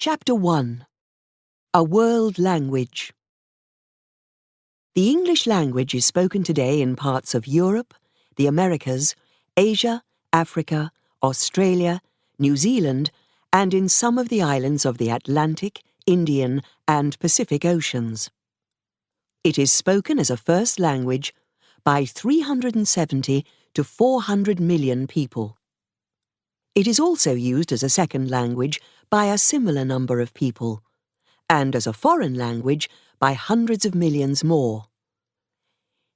Chapter 1. A World Language. The English language is spoken today in parts of Europe, the Americas, Asia, Africa, Australia, New Zealand, and in some of the islands of the Atlantic, Indian, and Pacific Oceans. It is spoken as a first language by 370 to 400 million people. It is also used as a second language by a similar number of people, and as a foreign language by hundreds of millions more.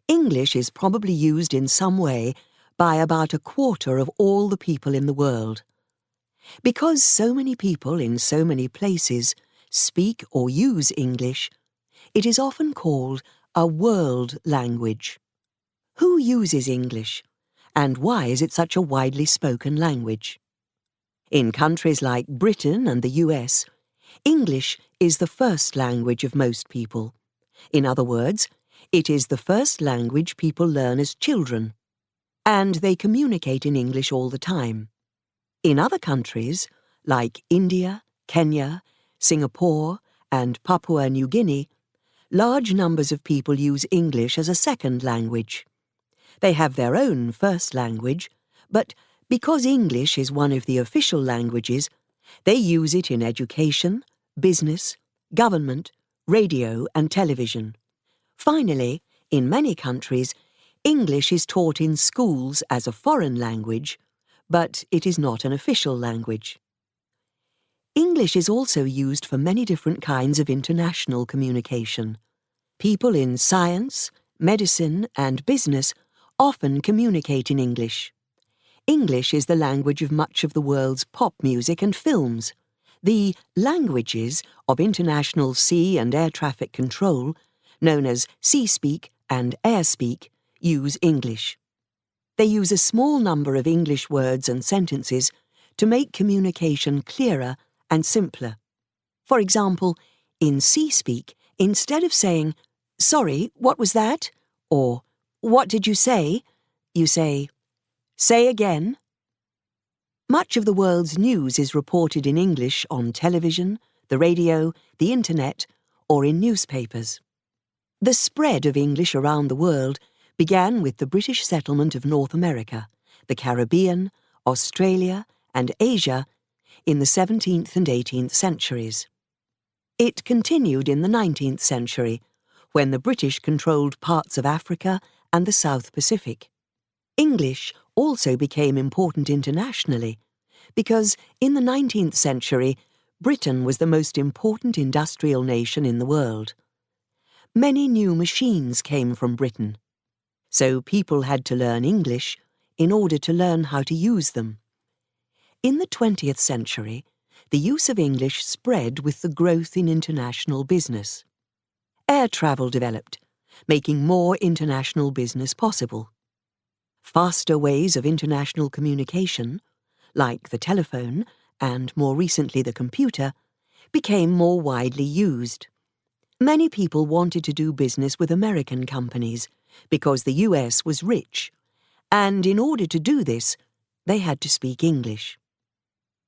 English is probably used in some way by about a quarter of all the people in the world. Because so many people in so many places speak or use English, it is often called a world language. Who uses English, and why is it such a widely spoken language? In countries like Britain and the US, English is the first language of most people. In other words, it is the first language people learn as children, and they communicate in English all the time. In other countries, like India, Kenya, Singapore, and Papua New Guinea, large numbers of people use English as a second language. They have their own first language, but because English is one of the official languages, they use it in education, business, government, radio, and television. Finally, in many countries, English is taught in schools as a foreign language, but it is not an official language. English is also used for many different kinds of international communication. People in science, medicine, and business often communicate in English. English is the language of much of the world's pop music and films. The languages of international sea and air traffic control, known as sea speak and air speak, use English. They use a small number of English words and sentences to make communication clearer and simpler. For example, in sea speak, instead of saying, "Sorry, what was that?" or "What did you say?" you say, "Say again." Much of the world's news is reported in English on television, the radio, the internet, or in newspapers. The spread of English around the world began with the British settlement of North America, the Caribbean, Australia, and Asia in the 17th and 18th centuries. It continued in the 19th century, when the British controlled parts of Africa and the South Pacific. English also became important internationally, because in the 19th century, Britain was the most important industrial nation in the world. Many new machines came from Britain, so people had to learn English in order to learn how to use them. In the 20th century, the use of English spread with the growth in international business. Air travel developed, making more international business possible. Faster ways of international communication, like the telephone and more recently the computer, became more widely used. Many people wanted to do business with American companies because the US was rich, and in order to do this, they had to speak English.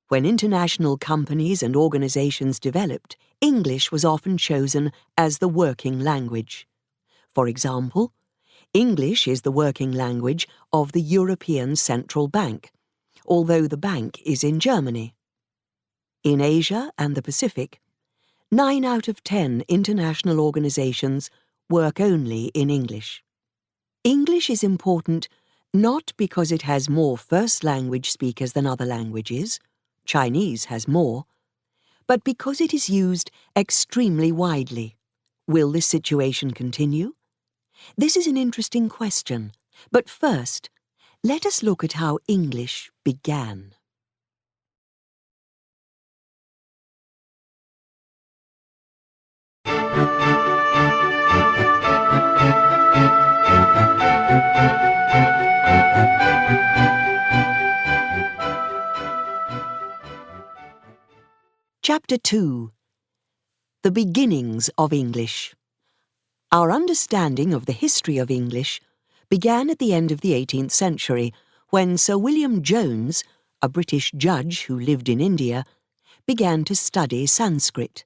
When international companies and organizations developed, English was often chosen as the working language. For example, English is the working language of the European Central Bank, although the bank is in Germany. In Asia and the Pacific, 9 out of 10 international organizations work only in English. English is important not because it has more first language speakers than other languages, Chinese has more, but because it is used extremely widely. Will this situation continue? This is an interesting question, but first, let us look at how English began. Chapter 2. The Beginnings of English. Our understanding of the history of English began at the end of the 18th century, when Sir William Jones, a British judge who lived in India, began to study Sanskrit.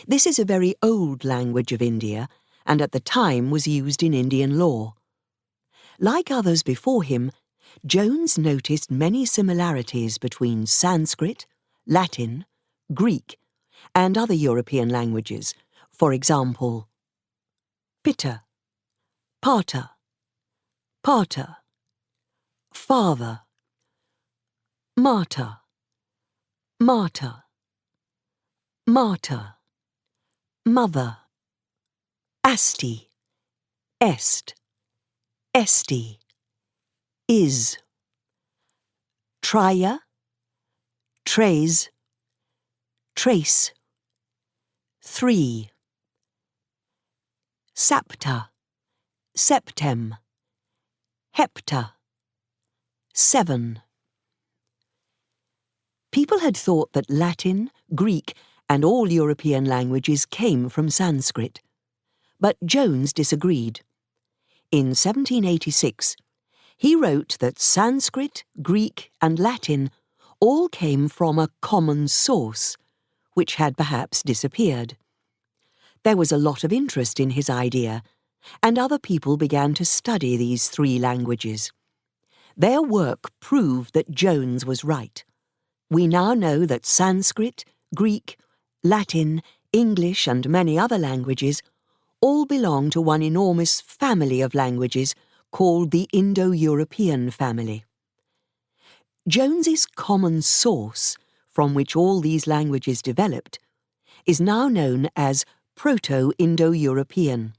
This is a very old language of India and at the time was used in Indian law. Like others before him, Jones noticed many similarities between Sanskrit, Latin, Greek, and other European languages, for example, pitta, pater, pater, father, martyr, martyr, martyr, mother, asti, est, esti, is, traya, trays, trace, three, sapta, septem, hepta, seven. People had thought that Latin, Greek, and all European languages came from Sanskrit. But Jones disagreed. In 1786, he wrote that Sanskrit, Greek, and Latin all came from a common source, which had perhaps disappeared. There was a lot of interest in his idea, and other people began to study these three languages. Their work proved that Jones was right. We now know that Sanskrit, Greek, Latin, English, and many other languages all belong to one enormous family of languages called the Indo-European family. Jones's common source, from which all these languages developed, is now known as Proto-Indo-European.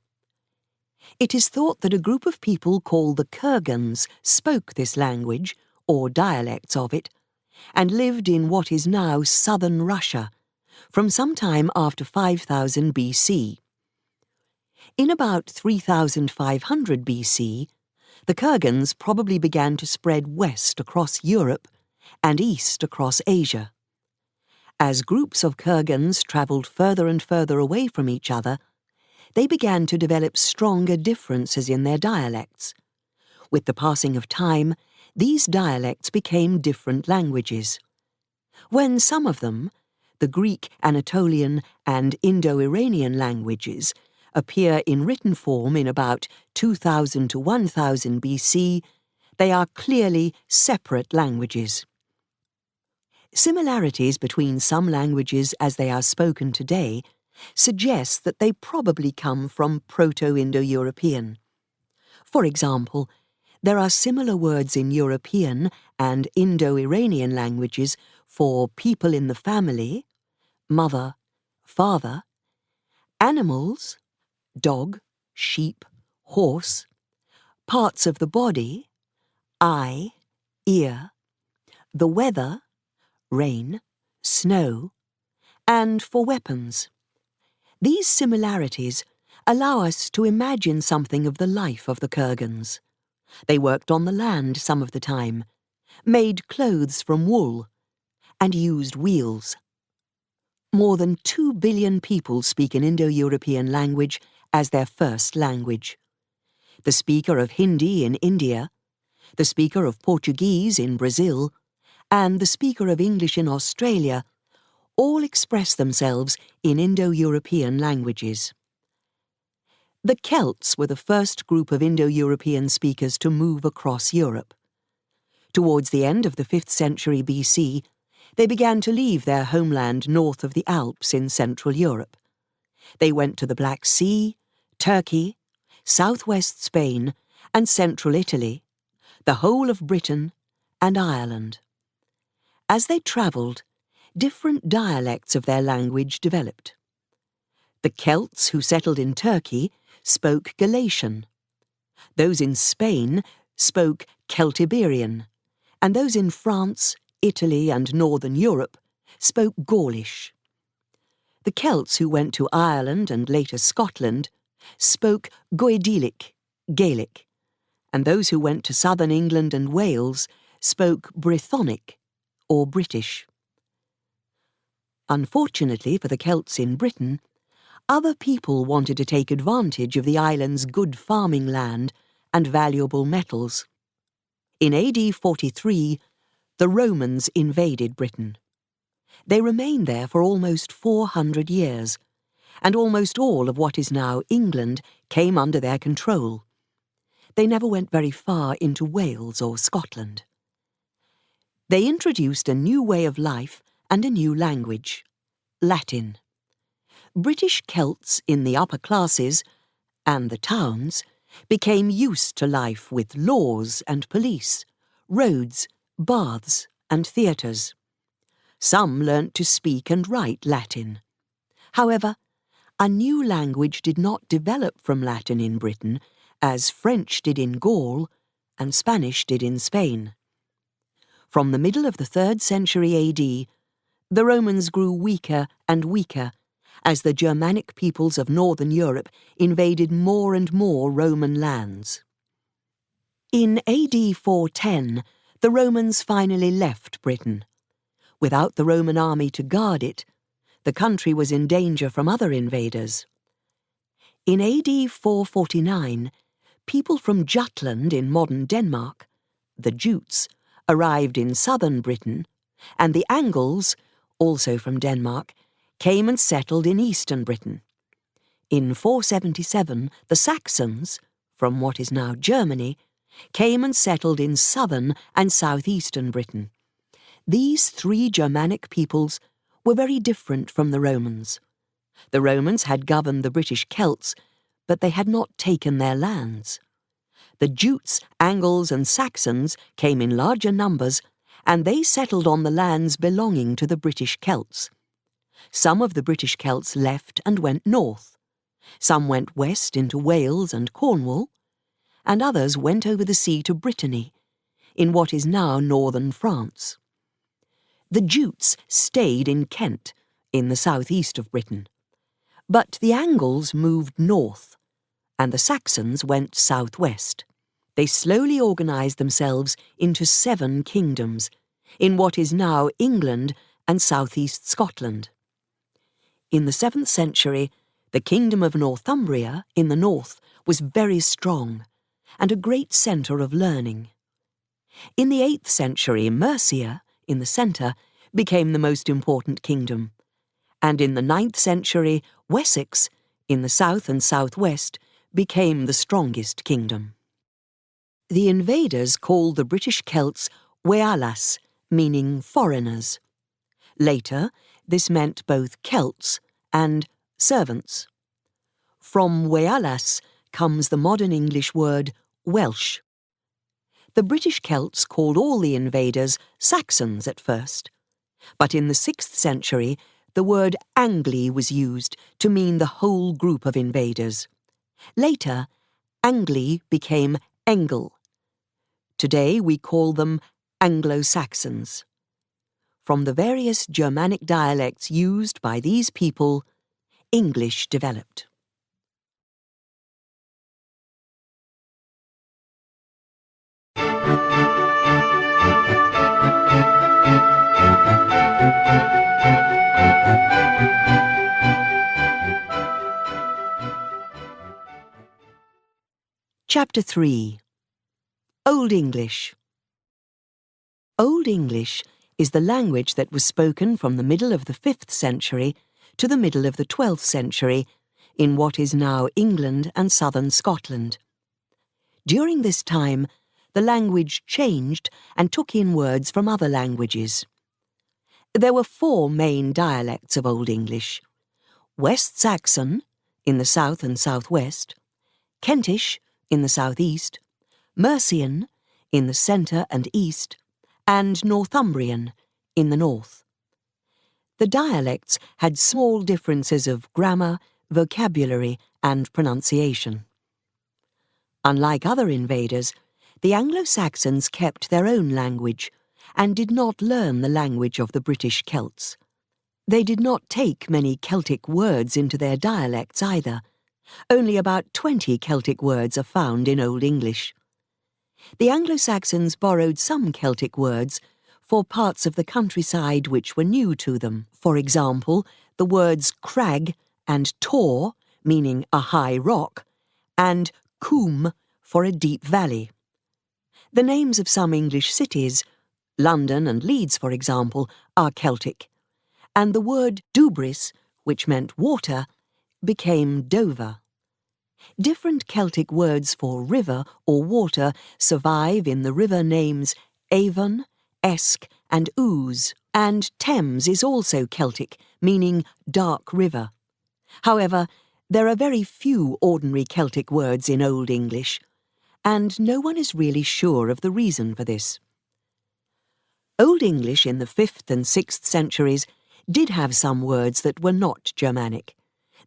It is thought that a group of people called the Kurgans spoke this language, or dialects of it, and lived in what is now southern Russia, from some time after 5000 BC. In about 3500 BC, the Kurgans probably began to spread west across Europe and east across Asia. As groups of Kurgans travelled further and further away from each other, they began to develop stronger differences in their dialects. With the passing of time, these dialects became different languages. When some of them, the Greek, Anatolian, and Indo-Iranian languages, appear in written form in about 2000 to 1000 BC, they are clearly separate languages. Similarities between some languages as they are spoken today suggest that they probably come from Proto-Indo-European. For example, there are similar words in European and Indo-Iranian languages for people in the family, mother, father, animals, dog, sheep, horse, parts of the body, eye, ear, the weather, rain, snow, and for weapons. These similarities allow us to imagine something of the life of the Kurgans. They worked on the land some of the time, made clothes from wool, and used wheels. More than 2 billion people speak an Indo-European language as their first language. The speaker of Hindi in India, the speaker of Portuguese in Brazil, and the speaker of English in Australia all express themselves in Indo-European languages. The Celts were the first group of Indo-European speakers to move across Europe. Towards the end of the 5th century BC, they began to leave their homeland north of the Alps in Central Europe. They went to the Black Sea, Turkey, southwest Spain, and central Italy, the whole of Britain, and Ireland. As they travelled, different dialects of their language developed. The Celts who settled in Turkey spoke Galatian. Those in Spain spoke Celtiberian, and those in France, Italy, and Northern Europe spoke Gaulish. The Celts who went to Ireland and later Scotland spoke Goidelic, Gaelic, and those who went to southern England and Wales spoke Brythonic, or British. Unfortunately for the Celts in Britain, other people wanted to take advantage of the island's good farming land and valuable metals. In AD 43, the Romans invaded Britain. They remained there for almost 400 years, and almost all of what is now England came under their control. They never went very far into Wales or Scotland. They introduced a new way of life and a new language, Latin. British Celts in the upper classes, and the towns, became used to life with laws and police, roads, baths and theatres. Some learnt to speak and write Latin. However, a new language did not develop from Latin in Britain, as French did in Gaul and Spanish did in Spain. From the middle of the 3rd century AD, the Romans grew weaker and weaker as the Germanic peoples of northern Europe invaded more and more Roman lands. In AD 410, the Romans finally left Britain. Without the Roman army to guard it, the country was in danger from other invaders. In AD 449, people from Jutland in modern Denmark, the Jutes, arrived in southern Britain, and the Angles, also from Denmark, came and settled in eastern Britain. In 477, the Saxons, from what is now Germany, came and settled in southern and southeastern Britain. These 3 Germanic peoples were very different from the Romans. The Romans had governed the British Celts, but they had not taken their lands. The Jutes, Angles and Saxons came in larger numbers, and they settled on the lands belonging to the British Celts. Some of the British Celts left and went north. Some went west into Wales and Cornwall, and others went over the sea to Brittany, in what is now northern France. The Jutes stayed in Kent, in the southeast of Britain. But the Angles moved north, and the Saxons went southwest. They slowly organised themselves into 7 kingdoms, in what is now England and southeast Scotland. In the 7th century, the kingdom of Northumbria in the north was very strong, and a great centre of learning. In the 8th century, Mercia, in the centre, became the most important kingdom, and in the 9th century, Wessex, in the south and southwest, became the strongest kingdom. The invaders called the British Celts Wealas, meaning foreigners. Later, this meant both Celts and servants. From Wealas comes the modern English word Welsh. The British Celts called all the invaders Saxons at first, but in the 6th century the word Angli was used to mean the whole group of invaders. Later, Angli became Engel. Today we call them Anglo-Saxons. From the various Germanic dialects used by these people, English developed. Chapter 3. Old English. Old English is the language that was spoken from the middle of the 5th century to the middle of the 12th century in what is now England and southern Scotland. During this time, the language changed and took in words from other languages. There were 4 main dialects of Old English: West Saxon, in the south and southwest; Kentish, in the southeast; Mercian, in the centre and east; and Northumbrian, in the north. The dialects had small differences of grammar, vocabulary, and pronunciation. Unlike other invaders, the Anglo-Saxons kept their own language and did not learn the language of the British Celts. They did not take many Celtic words into their dialects either. Only about 20 Celtic words are found in Old English. The Anglo-Saxons borrowed some Celtic words for parts of the countryside which were new to them. For example, the words crag and tor, meaning a high rock, and coombe for a deep valley. The names of some English cities, London and Leeds for example, are Celtic. and the word dubris, which meant water, became Dover. Different Celtic words for river or water survive in the river names Avon, Esk and Ouse, and Thames is also Celtic, meaning dark river. However, there are very few ordinary Celtic words in Old English, and no one is really sure of the reason for this. Old English in the 5th and 6th centuries did have some words that were not Germanic.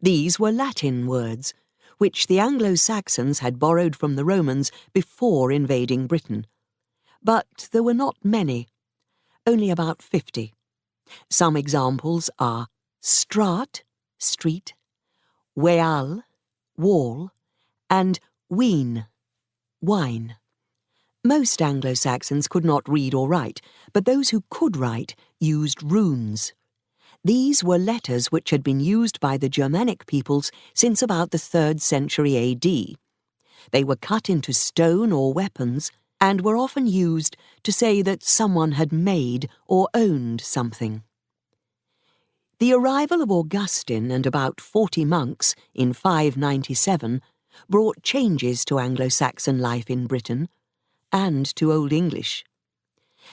These were Latin words, which the Anglo-Saxons had borrowed from the Romans before invading Britain. But there were not many, only about 50. Some examples are strat, street, weal, wall, and ween, wine. Most Anglo-Saxons could not read or write, but those who could write used runes. These were letters which had been used by the Germanic peoples since about the 3rd century AD. They were cut into stone or weapons and were often used to say that someone had made or owned something. The arrival of Augustine and about 40 monks in 597 brought changes to Anglo-Saxon life in Britain and to Old English.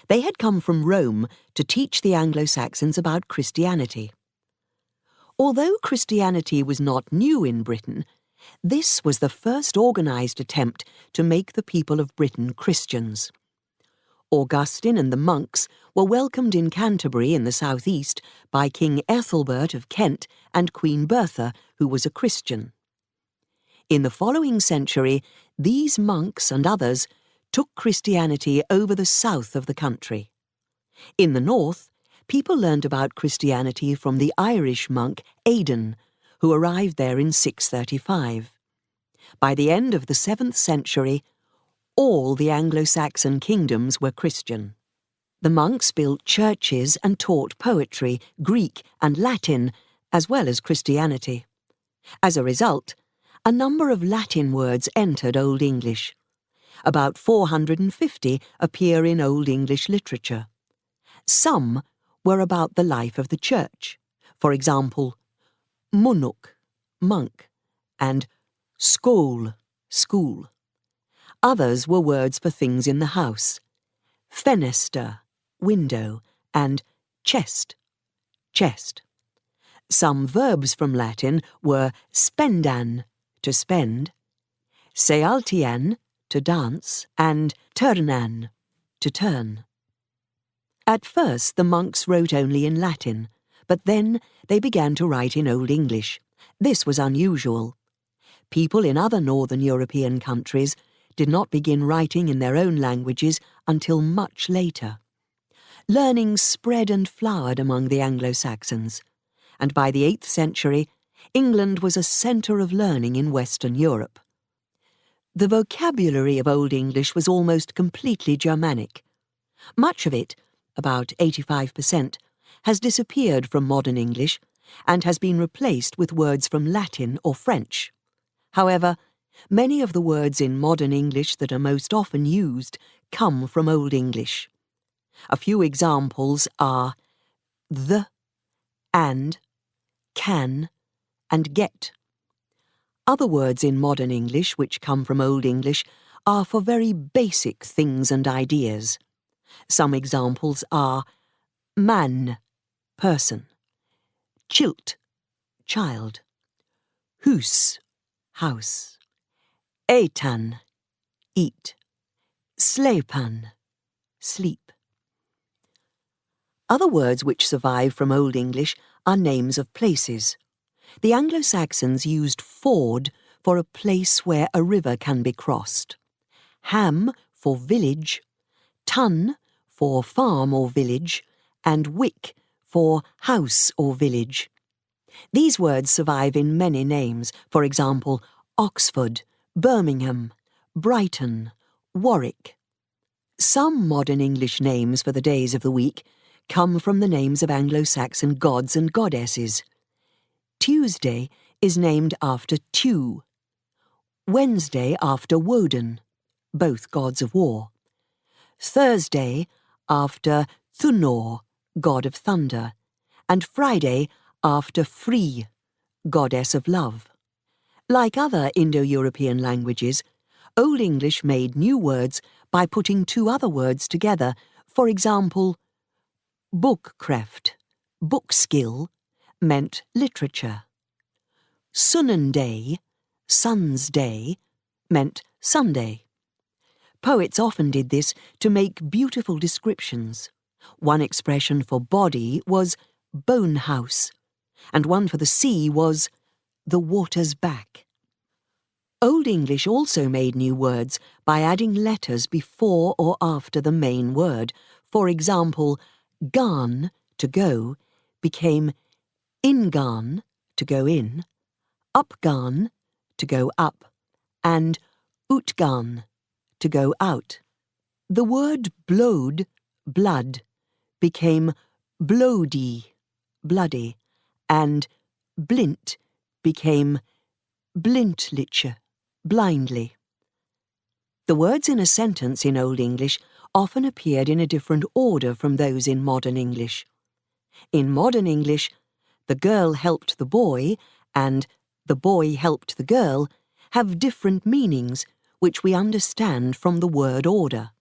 They had come from Rome to teach the Anglo-Saxons about Christianity. Although Christianity was not new in Britain, this was the first organised attempt to make the people of Britain Christians. Augustine and the monks were welcomed in Canterbury in the southeast by King Ethelbert of Kent and Queen Bertha, who was a Christian. In the following century, these monks and others took Christianity over the south of the country. In the north, people learned about Christianity from the Irish monk Aidan, who arrived there in 635. By the end of the 7th century, all the Anglo-Saxon kingdoms were Christian. The monks built churches and taught poetry, Greek and Latin, as well as Christianity. As a result, a number of Latin words entered Old English. About 450 appear in Old English literature. Some were about the life of the church. For example, munuk, monk, and skål, school. Others were words for things in the house. Fenester, window, and chest, chest. Some verbs from Latin were spendan, to spend, sealtian, to dance, and turnan, to turn. At first the monks wrote only in Latin, but then they began to write in Old English. This was unusual. People in other northern European countries did not begin writing in their own languages until much later. Learning spread and flowered among the Anglo-Saxons, and by the 8th century, England was a centre of learning in Western Europe. The vocabulary of Old English was almost completely Germanic. Much of it, about 85%, has disappeared from modern English and has been replaced with words from Latin or French. However, many of the words in modern English that are most often used come from Old English. A few examples are the, and, can, and get. Other words in modern English which come from Old English are for very basic things and ideas. Some examples are man, person, chilt, child, hus, house, etan, eat, slepan, sleep. Other words which survive from Old English are names of places. The Anglo-Saxons used ford for a place where a river can be crossed, ham for village, tun for farm or village, and wick for house or village. These words survive in many names, for example, Oxford, Birmingham, Brighton, Warwick. Some modern English names for the days of the week come from the names of Anglo-Saxon gods and goddesses. Tuesday is named after Tew, Wednesday after Woden, both gods of war, Thursday after Thunor, god of thunder, and Friday after Free, goddess of love. Like other Indo-European languages, Old English made new words by putting two other words together. For example, boekkreft, book skill, meant literature. Sunnenday, sun's day, meant Sunday. Poets often did this to make beautiful descriptions. One expression for body was bone house, and one for the sea was the water's back. Old English also made new words by adding letters before or after the main word. For example, garn, to go, became ingarn, to go in, upgarn, to go up, and utgarn, to go out. The word blod, blood, became blody, bloody, and blint became blintliche, blindly. The words in a sentence in Old English often appeared in a different order from those in modern English. In modern English, the girl helped the boy and the boy helped the girl have different meanings which we understand from the word order.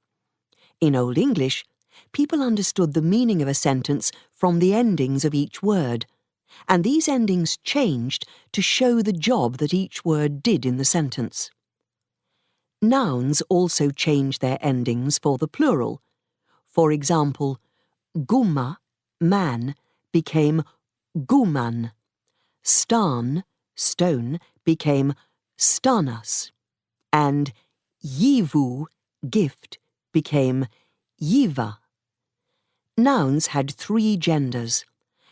In Old English, people understood the meaning of a sentence from the endings of each word, and these endings changed to show the job that each word did in the sentence. Nouns also change their endings for the plural. For example, gumma, man, became guman. Stan, stone, became stanas. And yivu, gift, became yiva. Nouns had three genders,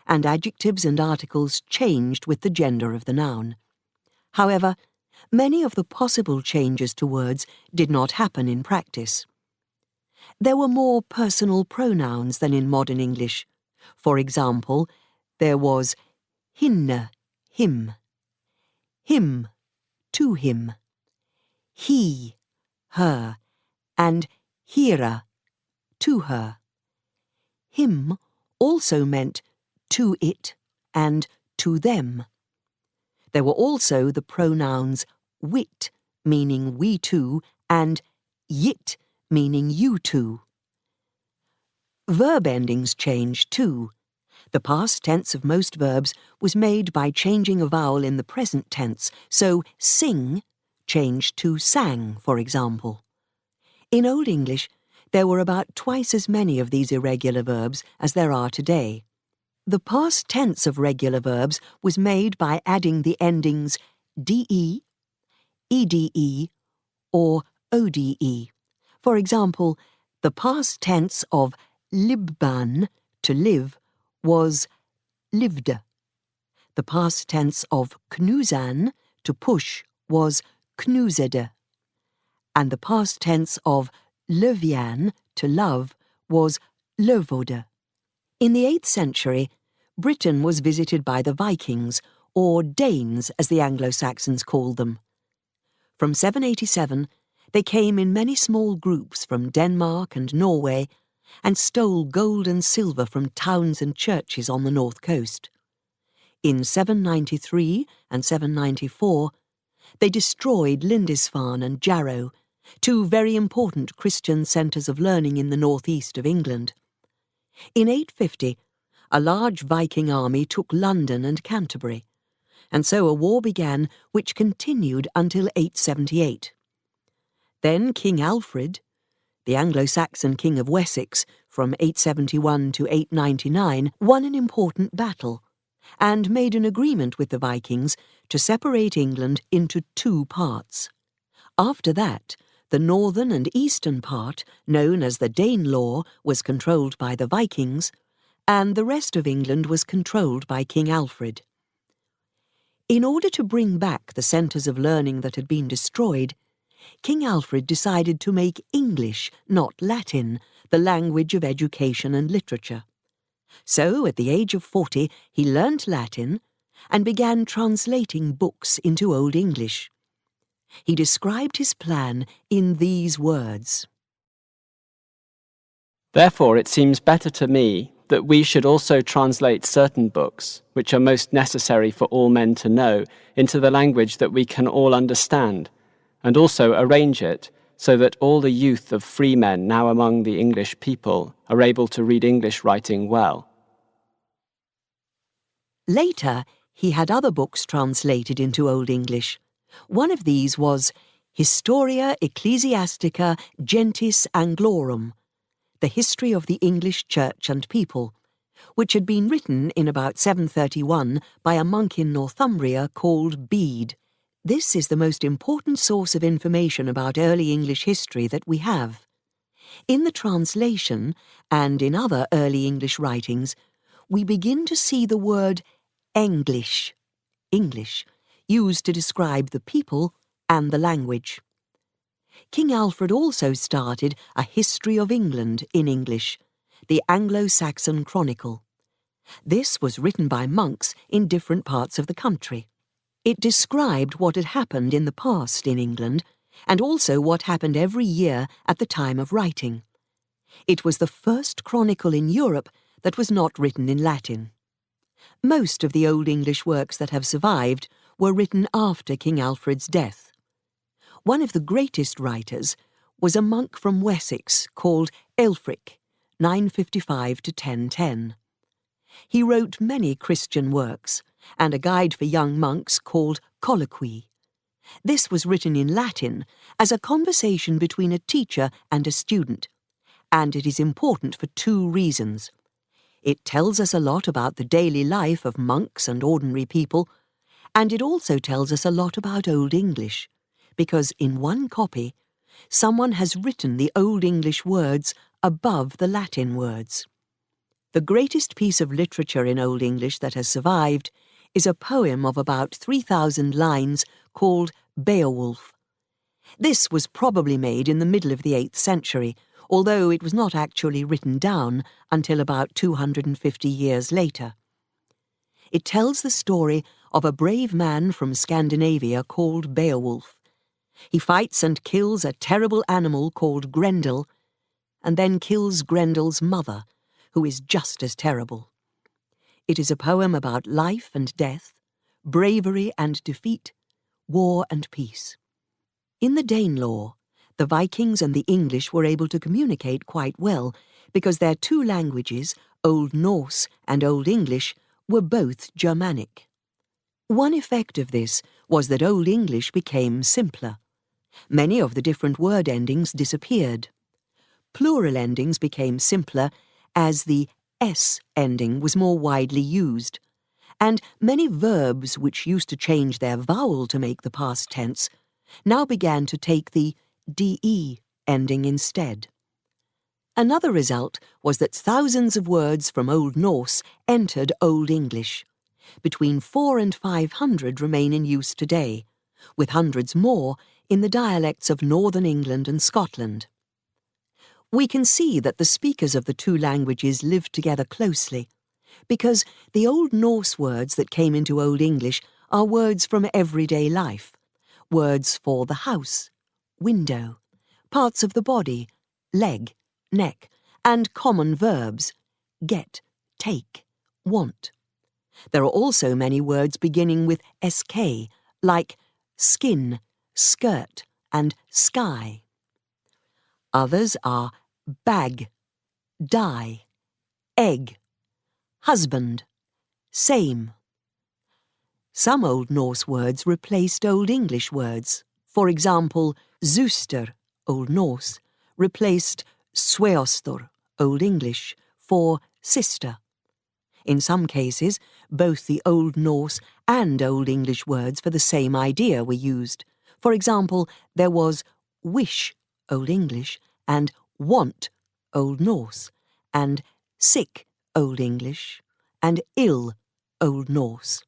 and adjectives and articles changed with the gender of the noun. However, many of the possible changes to words did not happen in practice. There were more personal pronouns than in modern English. For example, there was hinne, him, to him, he, her, and hera, to her. Him also meant to it and to them. There were also the pronouns wit, meaning we two, and yit, meaning you two. Verb endings changed too. The past tense of most verbs was made by changing a vowel in the present tense, so sing changed to sang, for example. In Old English, there were about twice as many of these irregular verbs as there are today. The past tense of regular verbs was made by adding the endings de, ede, or ode. For example, the past tense of libban, to live, was lived. The past tense of knusan, to push, was knusede. And the past tense of lövjan, to love, was lövode. In the 8th century, Britain was visited by the Vikings, or Danes as the Anglo-Saxons called them. From 787, they came in many small groups from Denmark and Norway and stole gold and silver from towns and churches on the north coast. In 793 and 794, they destroyed Lindisfarne and Jarrow, two very important Christian centres of learning in the northeast of England. In 850, a large Viking army took London and Canterbury, and so a war began which continued until 878. Then King Alfred, the Anglo-Saxon King of Wessex from 871 to 899, won an important battle and made an agreement with the Vikings to separate England into two parts. After that, the northern and eastern part, known as the Danelaw, was controlled by the Vikings, and the rest of England was controlled by King Alfred. In order to bring back the centres of learning that had been destroyed, King Alfred decided to make English, not Latin, the language of education and literature. So, at the age of 40, he learnt Latin and began translating books into Old English. He described his plan in these words. Therefore, it seems better to me that we should also translate certain books, which are most necessary for all men to know, into the language that we can all understand, and also arrange it so that all the youth of free men now among the English people are able to read English writing well. Later, he had other books translated into Old English. One of these was Historia Ecclesiastica Gentis Anglorum, the history of the English church and people, which had been written in about 731 by a monk in Northumbria called Bede. This is the most important source of information about early English history that we have. In the translation, and in other early English writings, we begin to see the word English, English, used to describe the people and the language. King Alfred also started a history of England in English, the Anglo-Saxon Chronicle. This was written by monks in different parts of the country. It described what had happened in the past in England, and also what happened every year at the time of writing. It was the first chronicle in Europe that was not written in Latin. Most of the Old English works that have survived were written after King Alfred's death. One of the greatest writers was a monk from Wessex called Ælfric, 955 to 1010. He wrote many Christian works, and a guide for young monks called Colloquy. This was written in Latin as a conversation between a teacher and a student, and it is important for two reasons. It tells us a lot about the daily life of monks and ordinary people, and it also tells us a lot about Old English, because in one copy, someone has written the Old English words above the Latin words. The greatest piece of literature in Old English that has survived is a poem of about 3,000 lines called Beowulf. This was probably made in the middle of the 8th century, although it was not actually written down until about 250 years later. It tells the story of a brave man from Scandinavia called Beowulf. He fights and kills a terrible animal called Grendel, and then kills Grendel's mother, who is just as terrible. It is a poem about life and death, bravery and defeat, war and peace. In the Danelaw, the Vikings and the English were able to communicate quite well because their two languages, Old Norse and Old English, were both Germanic. One effect of this was that Old English became simpler. Many of the different word endings disappeared. Plural endings became simpler as the S ending was more widely used, and many verbs which used to change their vowel to make the past tense now began to take the DE ending instead. Another result was that thousands of words from Old Norse entered Old English. Between 400 and 500 remain in use today, with hundreds more in the dialects of Northern England and Scotland. We can see that the speakers of the two languages lived together closely, because the Old Norse words that came into Old English are words from everyday life, words for the house, window, parts of the body, leg, neck, and common verbs, get, take, want. There are also many words beginning with sk, like skin, skirt, and sky. Others are bag, die, egg, husband, same. Some Old Norse words replaced Old English words. For example, zuster, Old Norse, replaced sveostor, Old English, for sister. In some cases, both the Old Norse and Old English words for the same idea were used. For example, there was wish, Old English, and want, Old Norse, and sick, Old English, and ill, Old Norse.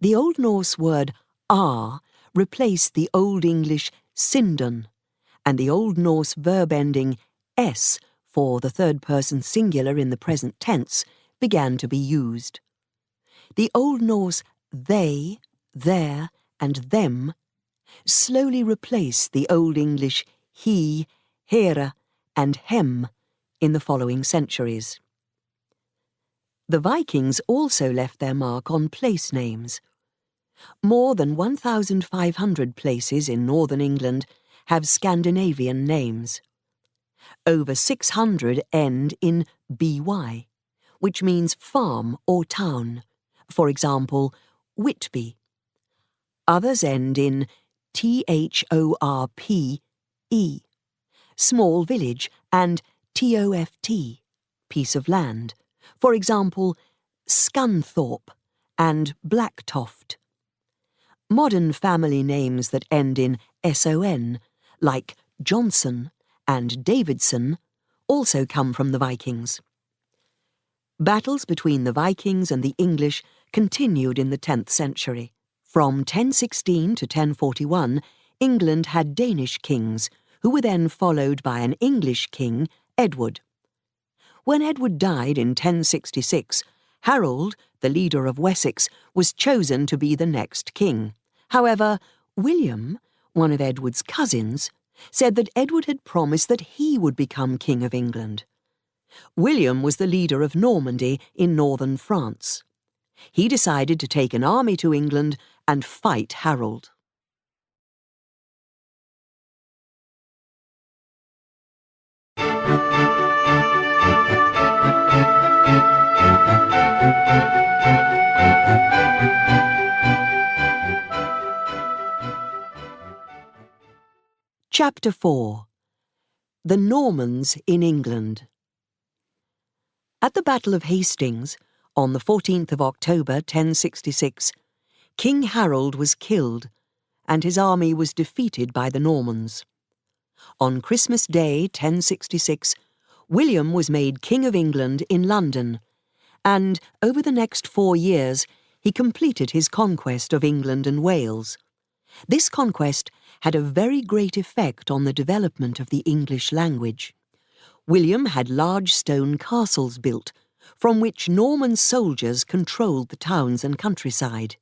The Old Norse word are replaced the Old English syndon, and the Old Norse verb ending s for the third-person singular in the present tense began to be used. The Old Norse they, their, and them slowly replaced the Old English he, here, and hem in the following centuries. The Vikings also left their mark on place names. More than 1,500 places in northern England have Scandinavian names. Over 600 end in by, which means farm or town. For example, Whitby. Others end in thorpe, small village, and toft, piece of land. For example, Scunthorpe and Blacktoft. Modern family names that end in son, like Johnson and Davidson, also come from the Vikings. Battles between the Vikings and the English continued in the 10th century. From 1016 to 1041, England had Danish kings, who were then followed by an English king, Edward. When Edward died in 1066, Harold, the leader of Wessex, was chosen to be the next king. However, William, one of Edward's cousins, said that Edward had promised that he would become King of England. William was the leader of Normandy in northern France. He decided to take an army to England and fight Harold. Chapter 4. The Normans in England. At the Battle of Hastings, on the 14th of October 1066, King Harold was killed, and his army was defeated by the Normans. On Christmas Day 1066, William was made King of England in London, and over the next 4 years he completed his conquest of England and Wales. This conquest had a very great effect on the development of the English language. William had large stone castles built, from which Norman soldiers controlled the towns and countryside.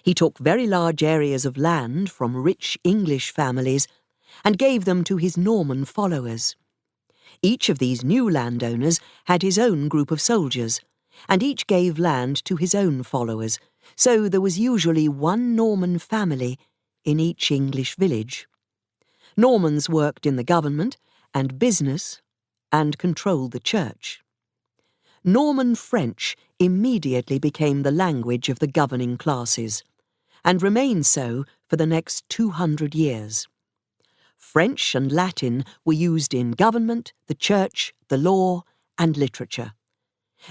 He took very large areas of land from rich English families and gave them to his Norman followers. Each of these new landowners had his own group of soldiers, and each gave land to his own followers, so there was usually one Norman family in each English village. Normans worked in the government and business and controlled the church. Norman French immediately became the language of the governing classes, and remained so for the next 200 years. French and Latin were used in government, the church, the law, and literature.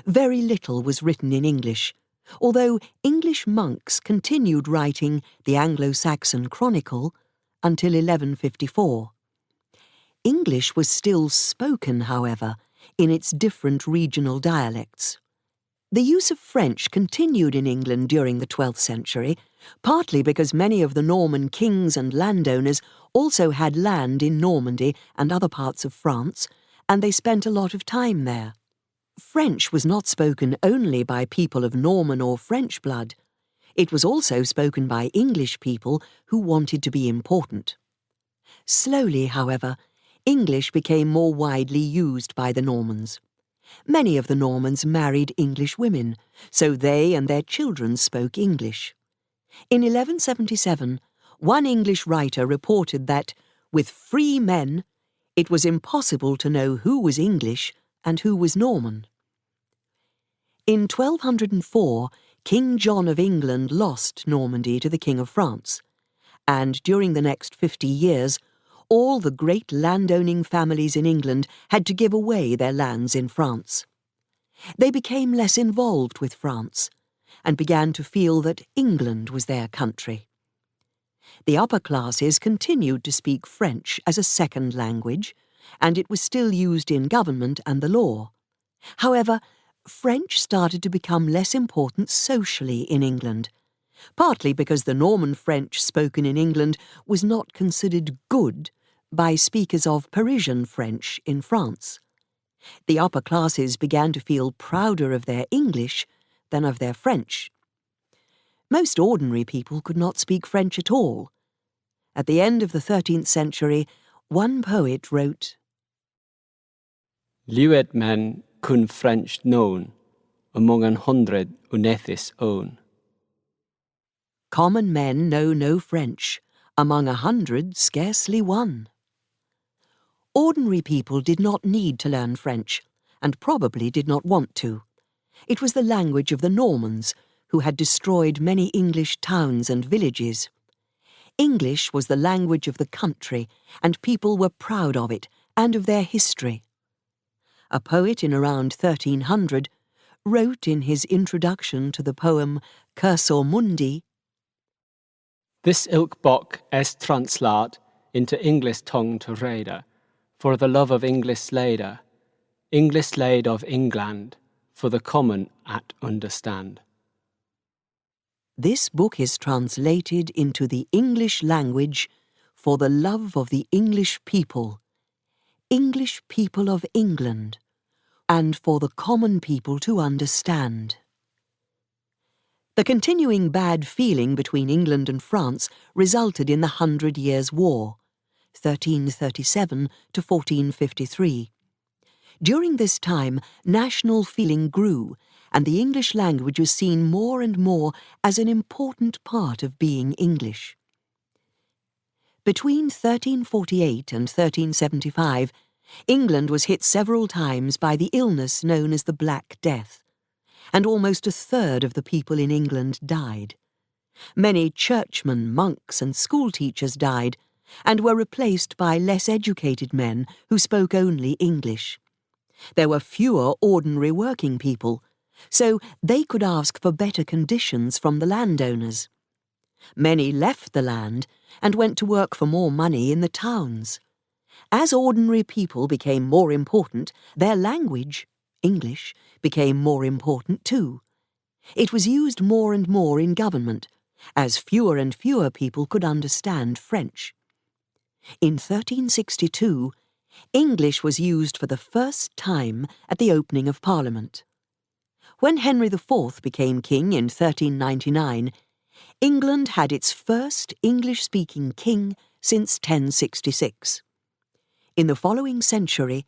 Very little was written in English, although English monks continued writing the Anglo-Saxon Chronicle until 1154. English was still spoken, however, in its different regional dialects. The use of French continued in England during the 12th century, partly because many of the Norman kings and landowners also had land in Normandy and other parts of France, and they spent a lot of time there. French was not spoken only by people of Norman or French blood. It was also spoken by English people who wanted to be important. Slowly, however, English became more widely used by the Normans. Many of the Normans married English women, so they and their children spoke English. In 1177, one English writer reported that, with free men, it was impossible to know who was English and who was Norman. In 1204, King John of England lost Normandy to the King of France, and during the next 50 years, all the great landowning families in England had to give away their lands in France. They became less involved with France, and began to feel that England was their country. The upper classes continued to speak French as a second language, and it was still used in government and the law. However, French started to become less important socially in England, partly because the Norman French spoken in England was not considered good by speakers of Parisian French in France. The upper classes began to feel prouder of their English than of their French. Most ordinary people could not speak French at all. At the end of the 13th century, one poet wrote, Liwet men kun French known, among 100 unethis own. Common men know no French, among 100 scarcely one. Ordinary people did not need to learn French, and probably did not want to. It was the language of the Normans, who had destroyed many English towns and villages. English was the language of the country, and people were proud of it and of their history. A poet in around 1300 wrote in his introduction to the poem Cursor Mundi, This ilk bok est translat into English tongue to rede, for the love of English lede, English laid of England, for the common at understand. This book is translated into the English language for the love of the English people of England, and for the common people to understand. The continuing bad feeling between England and France resulted in the 100 Years' War, 1337 to 1453. During this time, national feeling grew, and the English language was seen more and more as an important part of being English. Between 1348 and 1375, England was hit several times by the illness known as the Black Death, and almost a third of the people in England died. Many churchmen, monks, and schoolteachers died, and were replaced by less educated men who spoke only English. There were fewer ordinary working people, so they could ask for better conditions from the landowners. Many left the land and went to work for more money in the towns. As ordinary people became more important, their language, English, became more important too. It was used more and more in government, as fewer and fewer people could understand French. In 1362, English was used for the first time at the opening of Parliament. When Henry IV became king in 1399, England had its first English-speaking king since 1066. In the following century,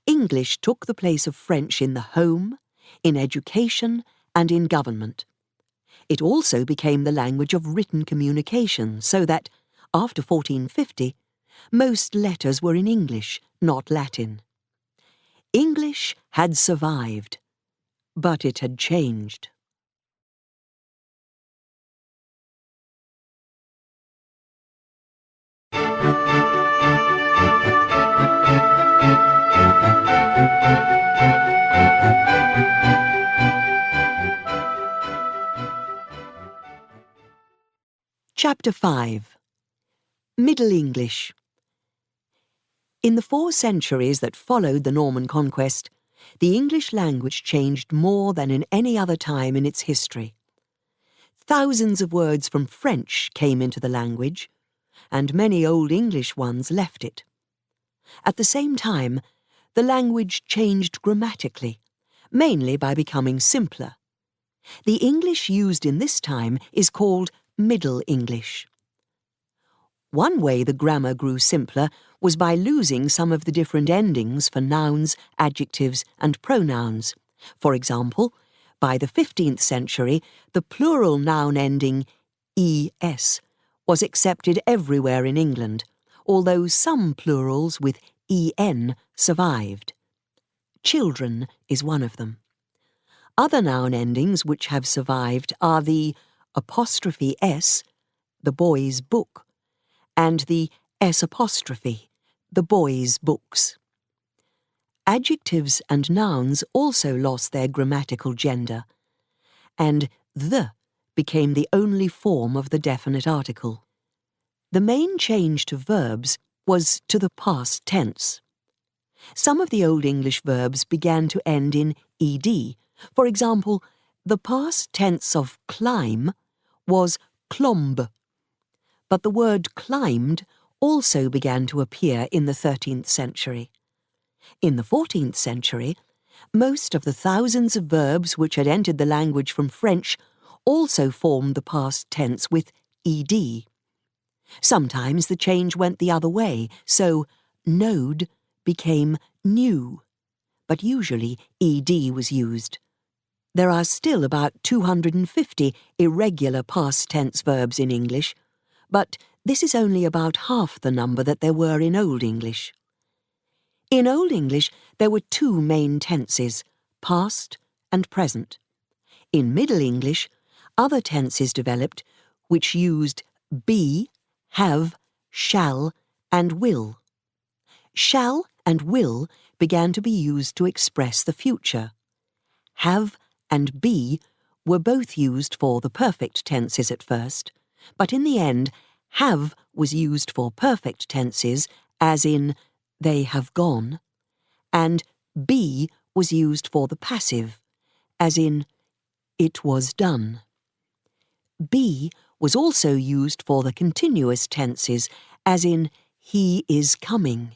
English took the place of French in the home, in education, and in government. It also became the language of written communication, so that, after 1450, most letters were in English, not Latin. English had survived, but it had changed. Chapter 5. Middle English. In the 4 centuries that followed the Norman conquest, the English language changed more than in any other time in its history. Thousands of words from French came into the language, and many Old English ones left it. At the same time, the language changed grammatically, mainly by becoming simpler. The English used in this time is called Middle English. One way the grammar grew simpler was by losing some of the different endings for nouns, adjectives, and pronouns. For example, by the 15th century, the plural noun ending es was accepted everywhere in England, although some plurals with en survived. Children is one of them. Other noun endings which have survived are the apostrophe s, the boy's book, and the s apostrophe, the boys' books. Adjectives and nouns also lost their grammatical gender, and the became the only form of the definite article. The main change to verbs was to the past tense. Some of the Old English verbs began to end in ed. For example, the past tense of climb was clomb, but the word climbed also began to appear in the 13th century. In the 14th century, most of the thousands of verbs which had entered the language from French also formed the past tense with ed. Sometimes the change went the other way, so knowed became knew, but usually ed was used. There are still about 250 irregular past tense verbs in English, but this is only about half the number that there were in Old English. In Old English, there were two main tenses, past and present. In Middle English, other tenses developed which used be, have, shall, and will. Shall and will began to be used to express the future. Have and be were both used for the perfect tenses at first, but in the end, have was used for perfect tenses, as in, they have gone, and be was used for the passive, as in, it was done. Be was also used for the continuous tenses, as in, he is coming.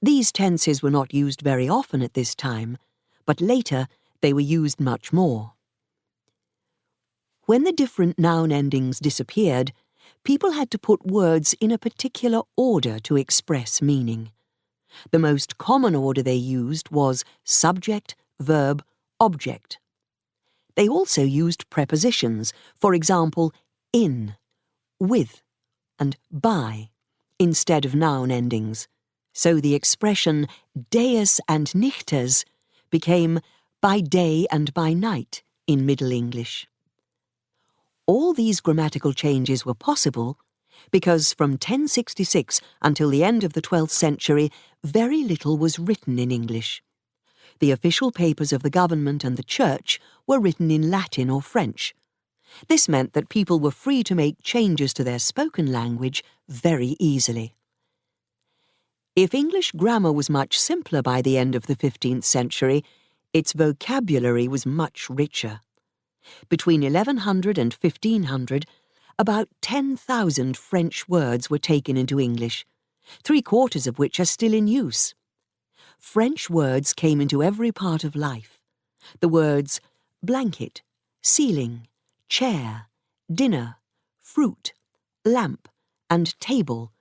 These tenses were not used very often at this time, but later they were used much more. When the different noun endings disappeared, people had to put words in a particular order to express meaning. The most common order they used was subject, verb, object. They also used prepositions, for example, in, with, and by, instead of noun endings. So the expression dies and nichtes became by day and by night in Middle English. All these grammatical changes were possible because from 1066 until the end of the 12th century, very little was written in English. The official papers of the government and the church were written in Latin or French. This meant that people were free to make changes to their spoken language very easily. If English grammar was much simpler by the end of the 15th century, its vocabulary was much richer. Between 1100 and 1500, about 10,000 French words were taken into English, 3/4 of which are still in use. French words came into every part of life. The words blanket, ceiling, chair, dinner, fruit, lamp, and table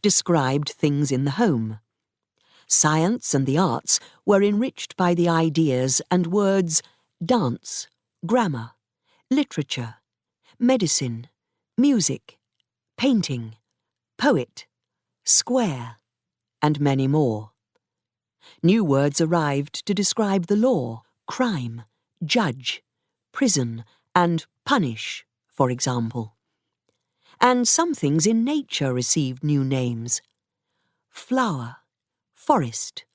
described things in the home. Science and the arts were enriched by the ideas and words dance, grammar, literature, medicine, music, painting, poet, square, and many more. New words arrived to describe the law, crime, judge, prison, and punish, for example. And some things in nature received new names: flower, forest,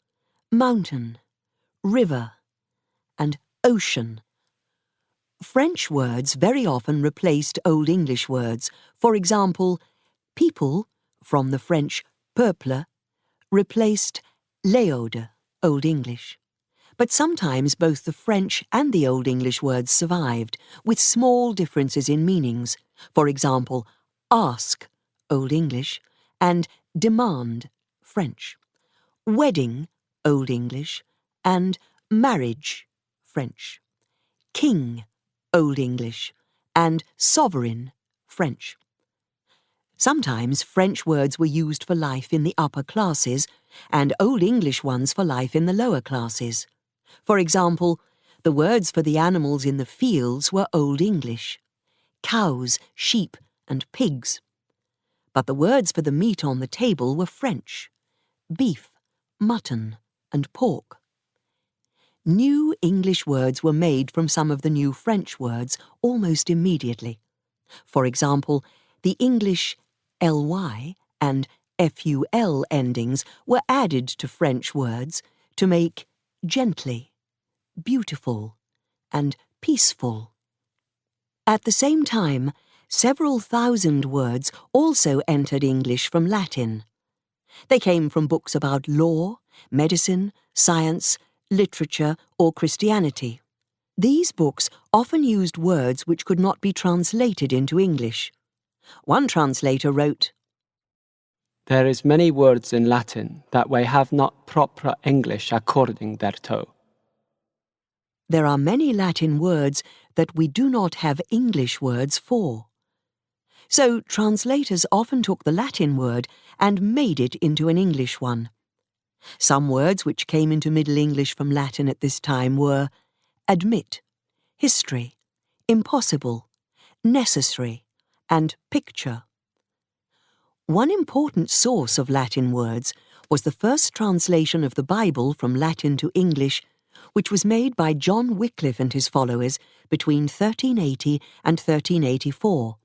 mountain, river, and ocean. French words very often replaced Old English words. For example, people, from the French peuple, replaced léode, Old English. But sometimes both the French and the Old English words survived, with small differences in meanings. For example, ask, Old English, and demand, French. Wedding, Old English, and marriage, French. King, Old English, and sovereign, French. Sometimes French words were used for life in the upper classes, and Old English ones for life in the lower classes. For example, the words for the animals in the fields were Old English: cows, sheep, and pigs. But the words for the meat on the table were French: beef, mutton, and pork. New English words were made from some of the new French words almost immediately. For example, the English ly and ful endings were added to French words to make gently, beautiful, and peaceful. At the same time, several thousand words also entered English from Latin. They came from books about law, medicine, science, literature, or Christianity. These books often used words which could not be translated into English. One translator wrote, There is many words in Latin that we have not proper English according thereto. there are many Latin words that we do not have English words for. So translators often took the Latin word and made it into an English one. Some words which came into Middle English from Latin at this time were admit, history, impossible, necessary, and picture. One important source of Latin words was the first translation of the Bible from Latin to English, which was made by John Wycliffe and his followers between 1380 and 1384.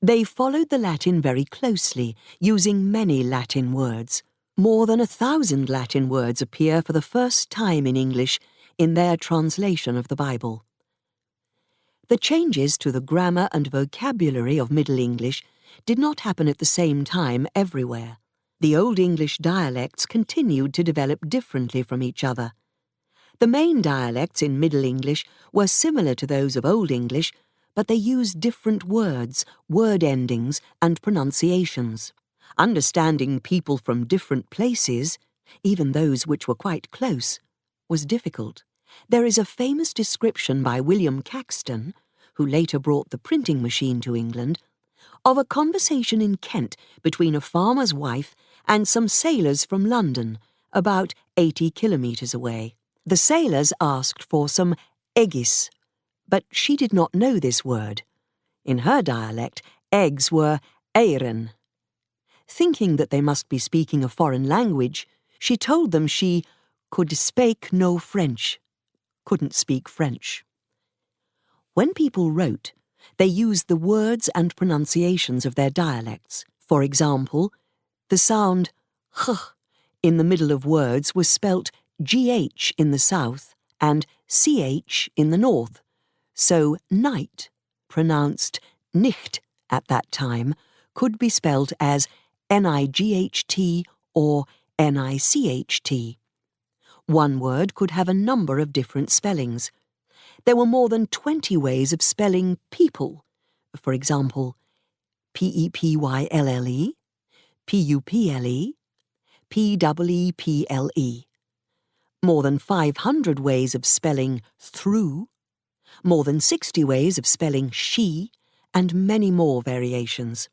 They followed the Latin very closely, using many Latin words. More than 1,000 Latin words appear for the first time in English in their translation of the Bible. The changes to the grammar and vocabulary of Middle English did not happen at the same time everywhere. The Old English dialects continued to develop differently from each other. The main dialects in Middle English were similar to those of Old English, but they used different words, word endings, and pronunciations. Understanding people from different places, even those which were quite close, was difficult. There is a famous description by William Caxton, who later brought the printing machine to England, of a conversation in Kent between a farmer's wife and some sailors from London, about 80 kilometres away. The sailors asked for some eggis, but she did not know this word. In her dialect, eggs were eieren. Thinking that they must be speaking a foreign language, she told them she could speak no French, couldn't speak French. When people wrote, they used the words and pronunciations of their dialects. For example, the sound ch in the middle of words was spelt gh in the south and ch in the north, so night, pronounced nicht at that time, could be spelt as night or nicht. One word could have a number of different spellings. There were more than 20 ways of spelling people. For example, P-E-P-Y-L-L-E, P-U-P-L-E, P-E-E-P-L-E. More than 500 ways of spelling through, more than 60 ways of spelling she, and many more variations.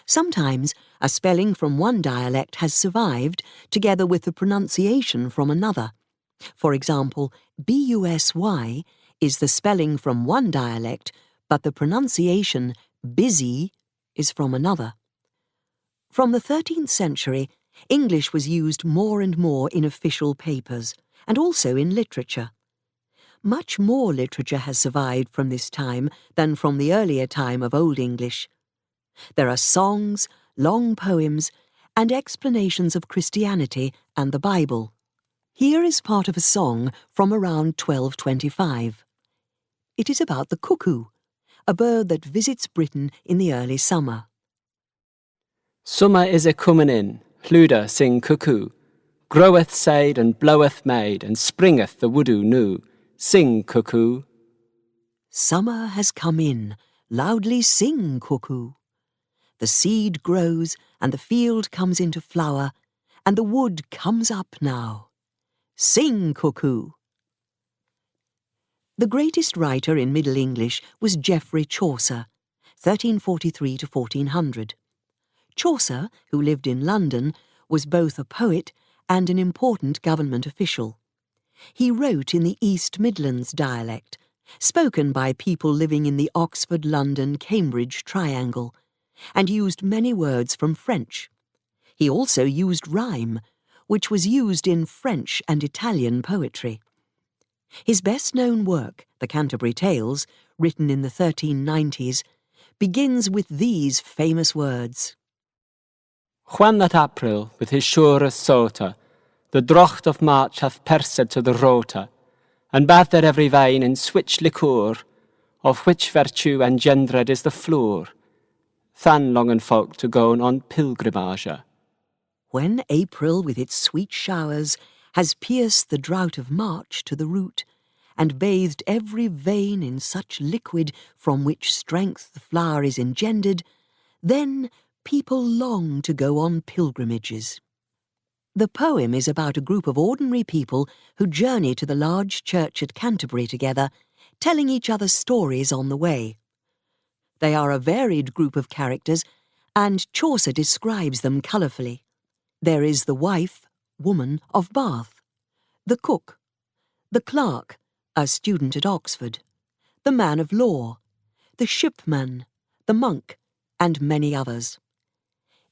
Sometimes a spelling from one dialect has survived together with the pronunciation from another. For example, B-U-S-Y is the spelling from one dialect, but the pronunciation busy is from another. From the 13th century, English was used more and more in official papers, and also in literature. Much more literature has survived from this time than from the earlier time of Old English. There are songs, long poems, and explanations of Christianity and the Bible. Here is part of a song from around 1225. It is about the cuckoo, a bird that visits Britain in the early summer. Summer is a comin' in, llwydr sing cuckoo. Groweth said and bloweth maid, and springeth the woodoo new. Sing, cuckoo. Summer has come in, loudly sing, cuckoo. The seed grows, and the field comes into flower, and the wood comes up now. Sing, cuckoo. The greatest writer in Middle English was Geoffrey Chaucer, 1343 to 1400. Chaucer, who lived in London, was both a poet and an important government official. He wrote in the East Midlands dialect, spoken by people living in the Oxford-London-Cambridge triangle, and used many words from French. He also used rhyme, which was used in French and Italian poetry. His best-known work, The Canterbury Tales, written in the 1390s, begins with these famous words. Juan that April, with his surest sota, the drocht of March hath persed to the rota, and bad there every vein in switch liqueur, of which virtue engendred is the floor. Than longen folk to go on pilgrimage. When April with its sweet showers has pierced the drought of March to the root, and bathed every vein in such liquid from which strength the flower is engendered, then people long to go on pilgrimages. The poem is about a group of ordinary people who journey to the large church at Canterbury together, telling each other stories on the way. They are a varied group of characters, and Chaucer describes them colourfully. There is the wife, woman, of Bath, the cook, the clerk, a student at Oxford, the man of law, the shipman, the monk, and many others.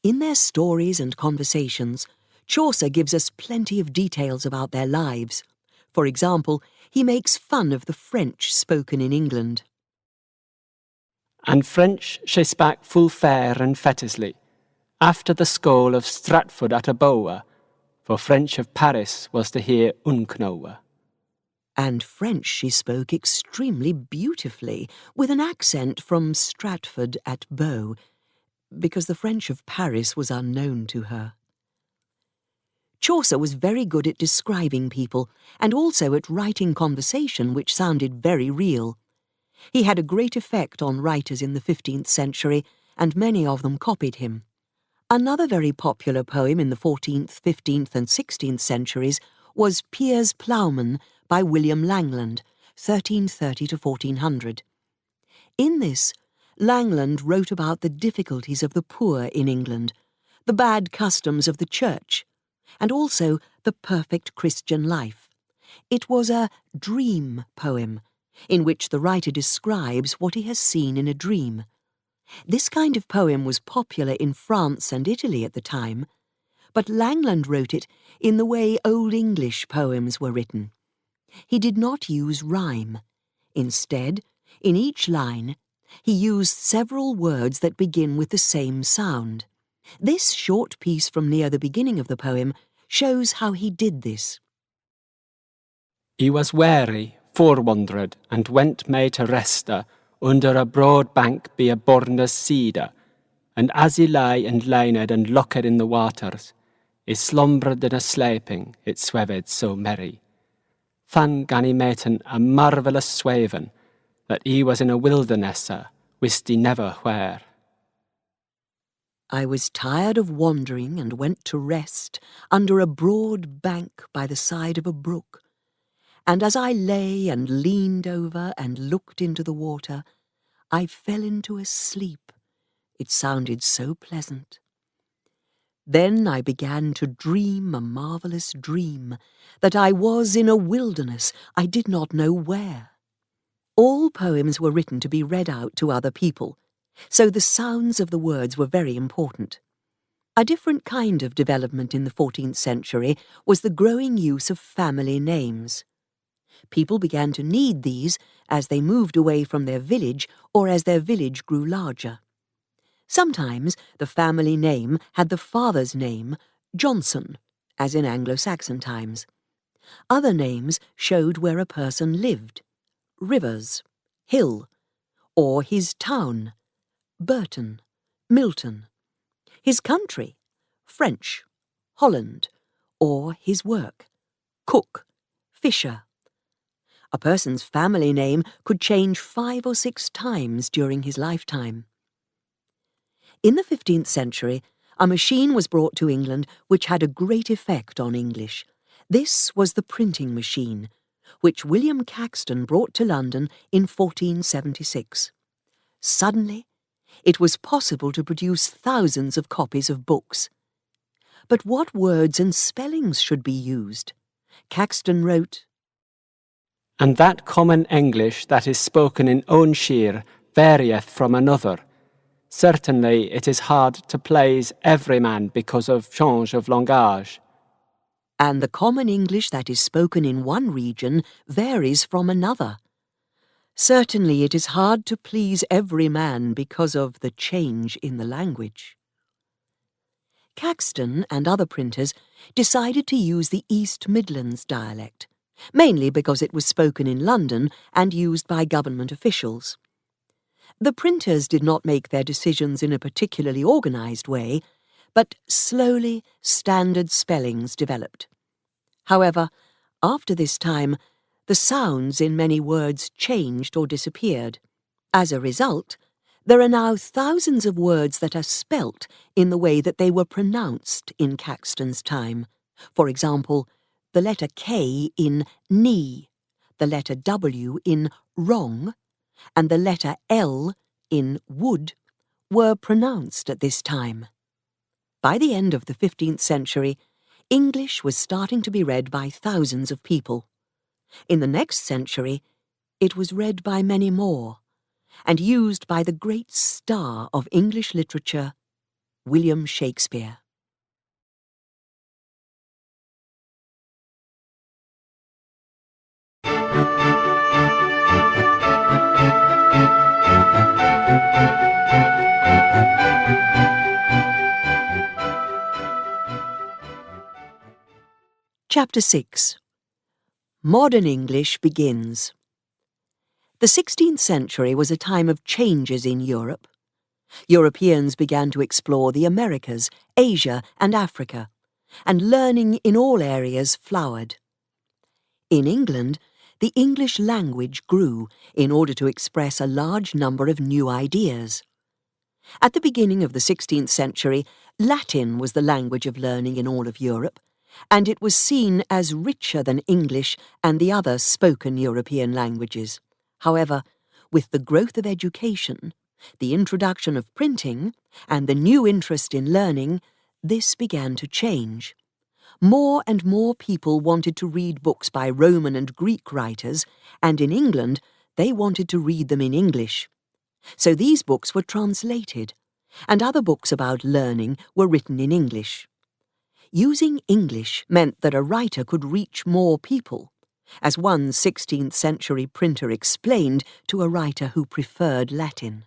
In their stories and conversations, Chaucer gives us plenty of details about their lives. For example, he makes fun of the French spoken in England. And French she spak full fair and fetisly, after the school of Stratford at a bower, for French of Paris was to hear unknowe. And French she spoke extremely beautifully, with an accent from Stratford at Bow, because the French of Paris was unknown to her. Chaucer was very good at describing people, and also at writing conversation which sounded very real. He had a great effect on writers in the 15th century, and many of them copied him. Another very popular poem in the 14th, 15th and 16th centuries was Piers Plowman by William Langland, 1330 to 1400. In this, Langland wrote about the difficulties of the poor in England, the bad customs of the church, and also the perfect Christian life. It was a dream poem, in which the writer describes what he has seen in a dream. This kind of poem was popular in France and Italy at the time, but Langland wrote it in the way Old English poems were written. He did not use rhyme. Instead, in each line, he used several words that begin with the same sound. This short piece from near the beginning of the poem shows how he did this. He was wary, forewondered, and went me to resta under a broad bank by a borner's cedar, and as he lay and leaned and looked in the waters, he slumbered in a sleeping, it sweved so merry. Fan gan he meten a marvellous swaven, that he was in a wilderness, wist he never where. I was tired of wandering and went to rest under a broad bank by the side of a brook. And as I lay and leaned over and looked into the water, I fell into a sleep. It sounded so pleasant. Then I began to dream a marvellous dream, that I was in a wilderness, I did not know where. All poems were written to be read out to other people, so the sounds of the words were very important. A different kind of development in the 14th century was the growing use of family names. People began to need these as they moved away from their village or as their village grew larger. Sometimes the family name had the father's name, Johnson, as in Anglo-Saxon times. Other names showed where a person lived, Rivers, Hill, or his town, Burton, Milton, his country, French, Holland, or his work, Cook, Fisher. A person's family name could change 5 or 6 times during his lifetime. In the 15th century, a machine was brought to England which had a great effect on English. This was the printing machine, which William Caxton brought to London in 1476. Suddenly, it was possible to produce thousands of copies of books. But what words and spellings should be used? Caxton wrote, And that common English that is spoken in own shire varieth from another. Certainly it is hard to please every man because of change of langage. and the common English that is spoken in one region varies from another. Certainly it is hard to please every man because of the change in the language. Caxton and other printers decided to use the East Midlands dialect, mainly because it was spoken in London and used by government officials. The printers did not make their decisions in a particularly organised way, but slowly standard spellings developed. However, after this time, the sounds in many words changed or disappeared. As a result, there are now thousands of words that are spelt in the way that they were pronounced in Caxton's time. For example, the letter K in knee, the letter W in wrong, and the letter L in wood were pronounced at this time. By the end of the 15th century, English was starting to be read by thousands of people. In the next century, it was read by many more, and used by the great star of English literature, William Shakespeare. Chapter 6. Modern English begins. The 16th century was a time of changes in Europe. Europeans began to explore the Americas, Asia, and Africa, and learning in all areas flowered. In England, the English language grew in order to express a large number of new ideas. At the beginning of the 16th century, Latin was the language of learning in all of Europe, and it was seen as richer than English and the other spoken European languages. However, with the growth of education, the introduction of printing, and the new interest in learning, this began to change. More and more people wanted to read books by Roman and Greek writers, and in England, they wanted to read them in English. So these books were translated, and other books about learning were written in English. Using English meant that a writer could reach more people, as one 16th century printer explained to a writer who preferred Latin.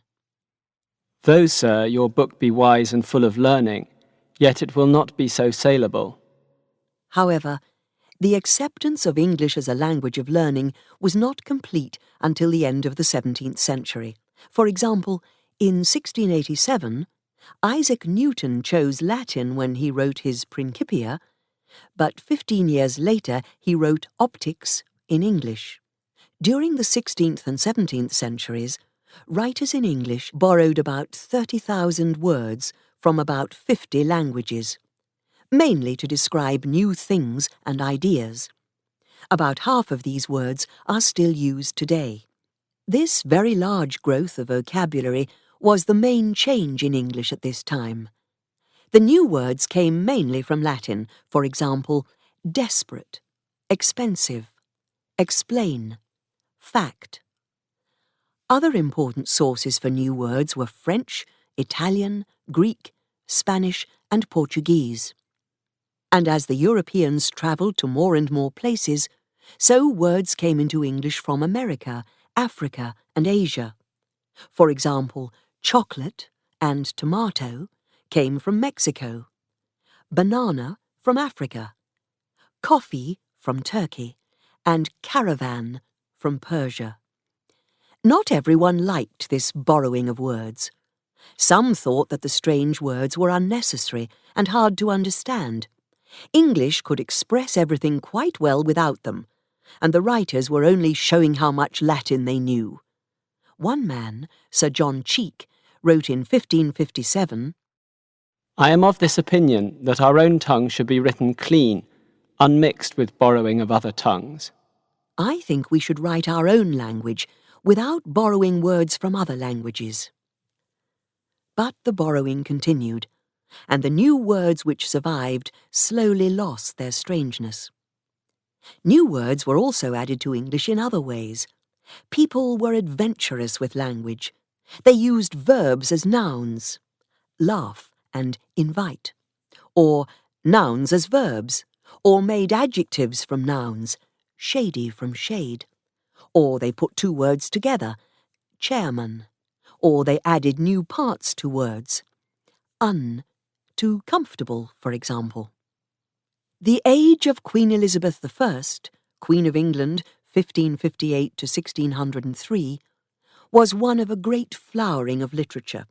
Though, sir, your book be wise and full of learning, yet it will not be so saleable. However, the acceptance of English as a language of learning was not complete until the end of the 17th century. For example, in 1687, Isaac Newton chose Latin when he wrote his Principia, but 15 years later he wrote Optics in English. During the 16th and 17th centuries, writers in English borrowed about 30,000 words from about 50 languages, mainly to describe new things and ideas. About half of these words are still used today. This very large growth of vocabulary was the main change in English at this time. The new words came mainly from Latin, for example, desperate, expensive, explain, fact. Other important sources for new words were French, Italian, Greek, Spanish, and Portuguese. And as the Europeans travelled to more and more places, so words came into English from America, Africa, and Asia. For example, chocolate and tomato came from Mexico, banana from Africa, coffee from Turkey, and caravan from Persia. Not everyone liked this borrowing of words. Some thought that the strange words were unnecessary and hard to understand. English could express everything quite well without them, and the writers were only showing how much Latin they knew. One man, Sir John Cheek, wrote in 1557, I am of this opinion that our own tongue should be written clean, unmixed with borrowing of other tongues. I think we should write our own language without borrowing words from other languages. But the borrowing continued, and the new words which survived slowly lost their strangeness. New words were also added to English in other ways. People were adventurous with language. They used verbs as nouns, laugh and invite, or nouns as verbs, or made adjectives from nouns, shady from shade, or they put two words together, chairman, or they added new parts to words, to comfortable, for example. The age of Queen Elizabeth I, Queen of England, 1558 to 1603, was one of a great flowering of literature.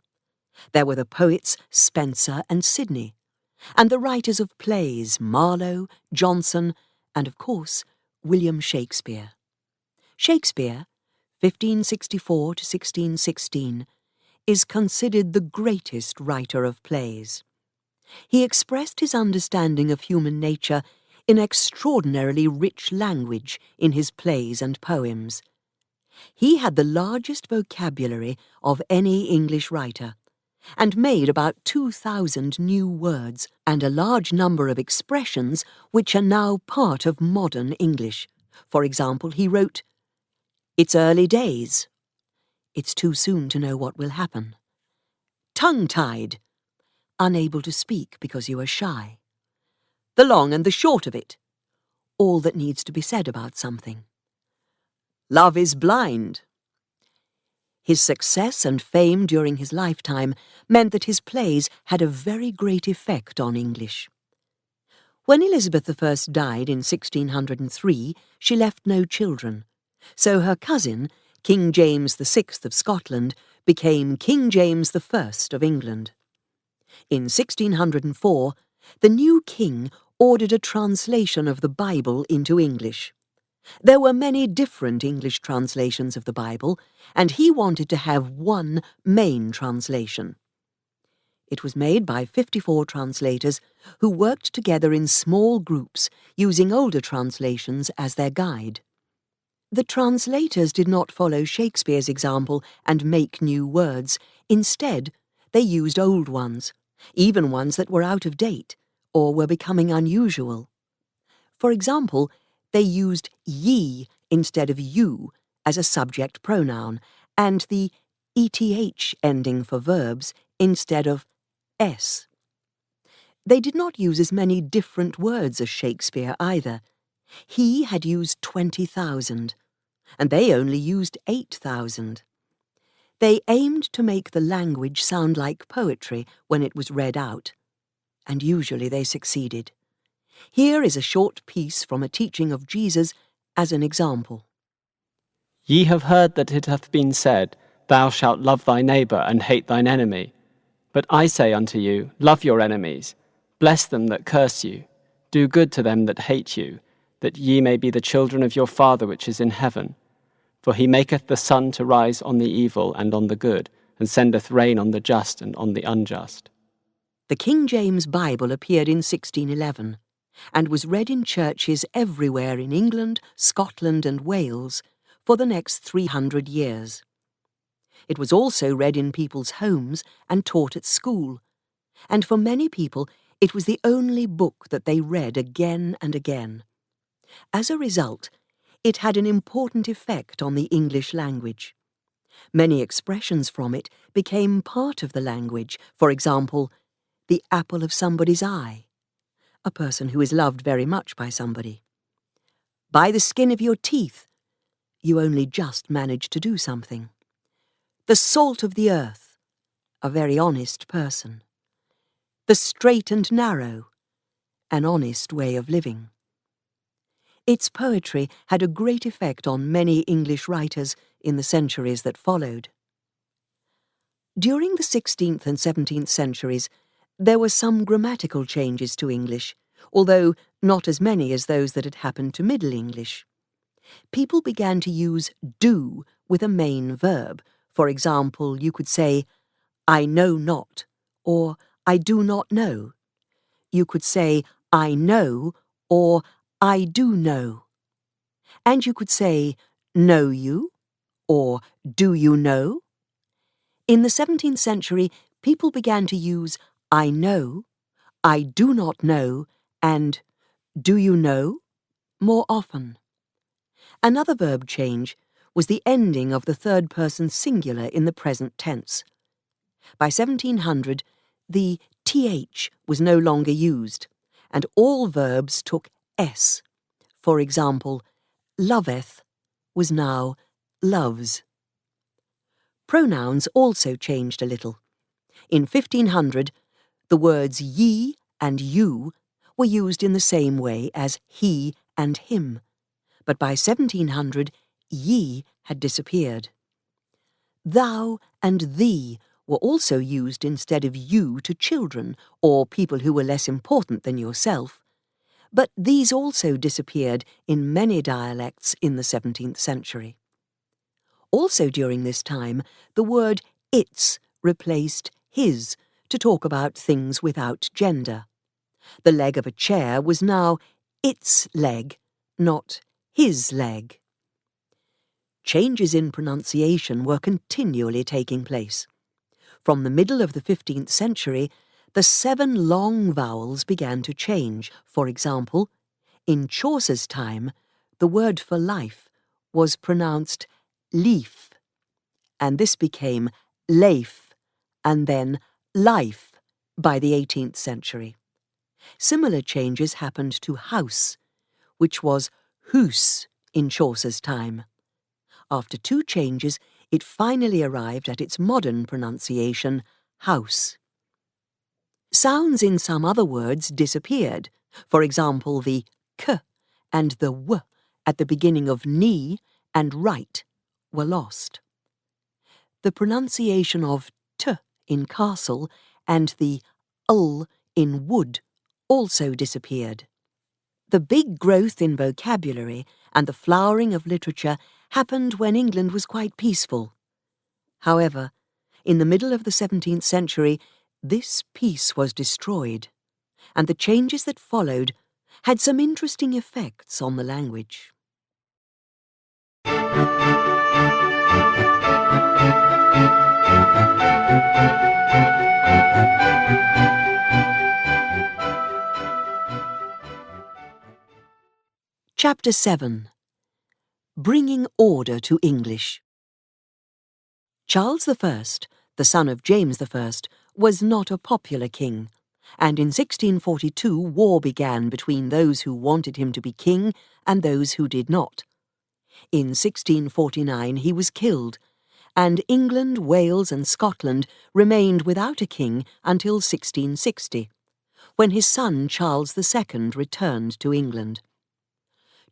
There were the poets Spenser and Sidney, and the writers of plays Marlowe, Jonson, and, of course, William Shakespeare. Shakespeare, 1564 to 1616, is considered the greatest writer of plays. He expressed his understanding of human nature in extraordinarily rich language in his plays and poems. He had the largest vocabulary of any English writer, and made about 2,000 new words and a large number of expressions which are now part of modern English. For example, he wrote, It's early days. It's too soon to know what will happen. Tongue-tied. Unable to speak because you are shy. The long and the short of it. All that needs to be said about something. Love is blind. His success and fame during his lifetime meant that his plays had a very great effect on English. When Elizabeth I died in 1603, she left no children, so her cousin, King James VI of Scotland, became King James I of England. In 1604, the new king ordered a translation of the Bible into English. There were many different English translations of the Bible, and he wanted to have one main translation. It was made by 54 translators who worked together in small groups, using older translations as their guide. The translators did not follow Shakespeare's example and make new words. Instead, they used old ones, even ones that were out of date or were becoming unusual. For example, they used ye instead of you as a subject pronoun, and the eth ending for verbs instead of s. They did not use as many different words as Shakespeare either. He had used 20,000, and they only used 8,000. They aimed to make the language sound like poetry when it was read out, and usually they succeeded. Here is a short piece from a teaching of Jesus as an example. Ye have heard that it hath been said, Thou shalt love thy neighbour and hate thine enemy. But I say unto you, love your enemies, bless them that curse you, do good to them that hate you, that ye may be the children of your Father which is in heaven. For he maketh the sun to rise on the evil and on the good, and sendeth rain on the just and on the unjust. The King James Bible appeared in 1611, and was read in churches everywhere in England, Scotland and Wales for the next 300 years. It was also read in people's homes and taught at school, and for many people it was the only book that they read again and again. As a result, it had an important effect on the English language. Many expressions from it became part of the language. For example, the apple of somebody's eye, a person who is loved very much by somebody. By the skin of your teeth, you only just managed to do something. The salt of the earth, a very honest person. The straight and narrow, an honest way of living. Its poetry had a great effect on many English writers in the centuries that followed. During the 16th and 17th centuries, there were some grammatical changes to English, although not as many as those that had happened to Middle English. People began to use do with a main verb. For example, you could say, I know not, or I do not know. You could say, I know, or I do know. And you could say, know you, or do you know? In the 17th century, people began to use I know, I do not know, and do you know more often. Another verb change was the ending of the third-person singular in the present tense. By 1700, the th was no longer used, and all verbs took s. For example, loveth was now loves. Pronouns also changed a little. In 1500, the words ye and you were used in the same way as he and him, but by 1700, ye had disappeared. Thou and thee were also used instead of you to children or people who were less important than yourself, but these also disappeared in many dialects in the 17th century. Also during this time, the word its replaced his to talk about things without gender. The leg of a chair was now its leg, not his leg. Changes in pronunciation were continually taking place. From the middle of the 15th century, the 7 long vowels began to change. For example, in Chaucer's time, the word for life was pronounced leaf, and this became leif and then life by the 18th century. Similar changes happened to house, which was hus in Chaucer's time. After two changes, it finally arrived at its modern pronunciation, house. Sounds in some other words disappeared. For example, the k and the w at the beginning of knee and right were lost. The pronunciation of t in castle and the ul in wood also disappeared. The big growth in vocabulary and the flowering of literature happened when England was quite peaceful. However, in the middle of the 17th century, this peace was destroyed, and the changes that followed had some interesting effects on the language. Chapter 7. Bringing Order to English. Charles I, the son of James I, was not a popular king, and in 1642 war began between those who wanted him to be king and those who did not. In 1649 he was killed, and England, Wales and Scotland remained without a king until 1660, when his son Charles II returned to England.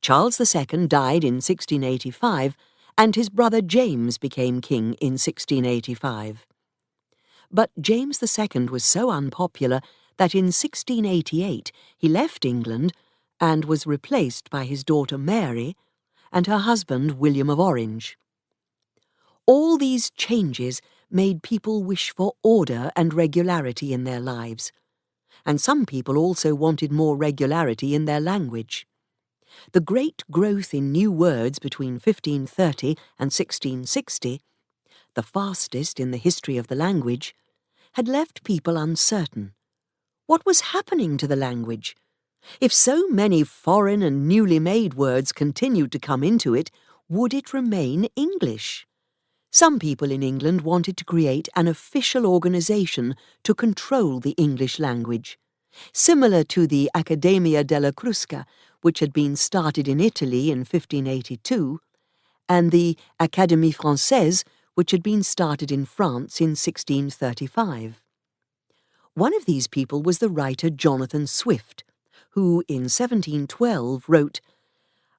Charles II died in 1685, and his brother James became king in 1685. But James II was so unpopular that in 1688 he left England and was replaced by his daughter Mary and her husband William of Orange. All these changes made people wish for order and regularity in their lives, and some people also wanted more regularity in their language. The great growth in new words between 1530 and 1660, the fastest in the history of the language, had left people uncertain. What was happening to the language? If so many foreign and newly made words continued to come into it, would it remain English? Some people in England wanted to create an official organisation to control the English language, similar to the Accademia della Crusca, which had been started in Italy in 1582, and the Académie Française, which had been started in France in 1635. One of these people was the writer Jonathan Swift, who in 1712 wrote,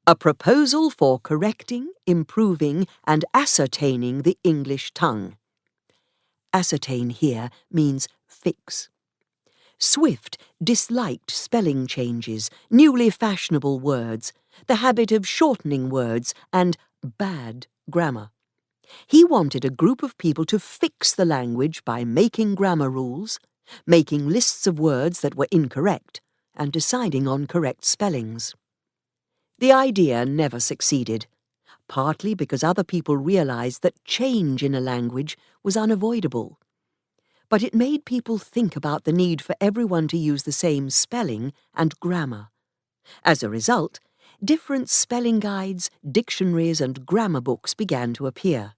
"A proposal for correcting, improving and ascertaining the English tongue." Ascertain here means fix. Swift disliked spelling changes, newly fashionable words, the habit of shortening words, and bad grammar. He wanted a group of people to fix the language by making grammar rules, making lists of words that were incorrect, and deciding on correct spellings. The idea never succeeded, partly because other people realized that change in a language was unavoidable. But it made people think about the need for everyone to use the same spelling and grammar. As a result, different spelling guides, dictionaries and grammar books began to appear.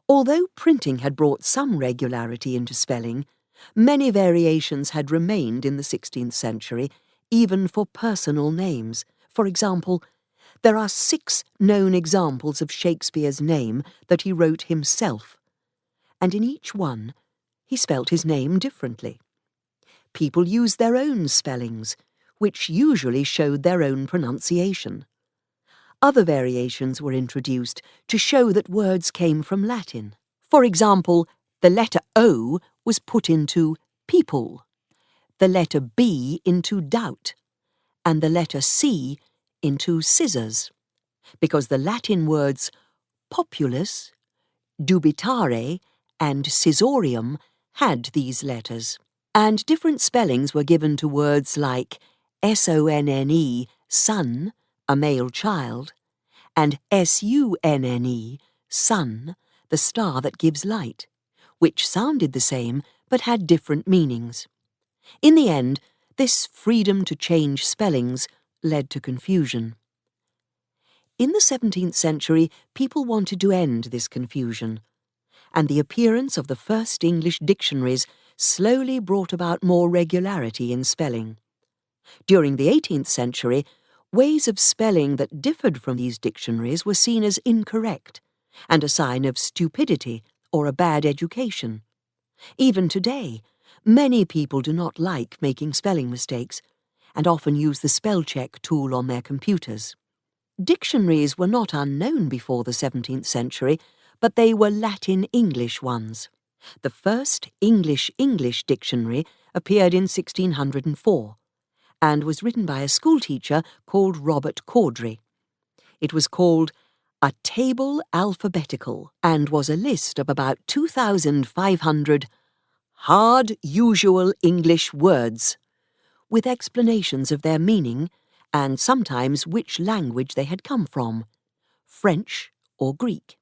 Although printing had brought some regularity into spelling, many variations had remained in the 16th century, even for personal names. For example, there are 6 known examples of Shakespeare's name that he wrote himself, and in each one he spelt his name differently. People used their own spellings, which usually showed their own pronunciation. Other variations were introduced to show that words came from Latin. For example, the letter O was put into people, the letter B into doubt, and the letter C into scissors, because the Latin words populus, dubitare, and scisorium had these letters, and different spellings were given to words like sonne, son, a male child, and sunne, sun, the star that gives light, which sounded the same but had different meanings. In the end, this freedom to change spellings led to confusion. In the 17th century, people wanted to end this confusion, and the appearance of the first English dictionaries slowly brought about more regularity in spelling. During the 18th century, ways of spelling that differed from these dictionaries were seen as incorrect and a sign of stupidity or a bad education. Even today, many people do not like making spelling mistakes and often use the spell check tool on their computers. Dictionaries were not unknown before the 17th century, but they were Latin-English ones. The first English-English dictionary appeared in 1604 and was written by a schoolteacher called Robert Corddry. It was called A Table Alphabetical and was a list of about 2,500 hard, usual English words, with explanations of their meaning and sometimes which language they had come from, French or Greek.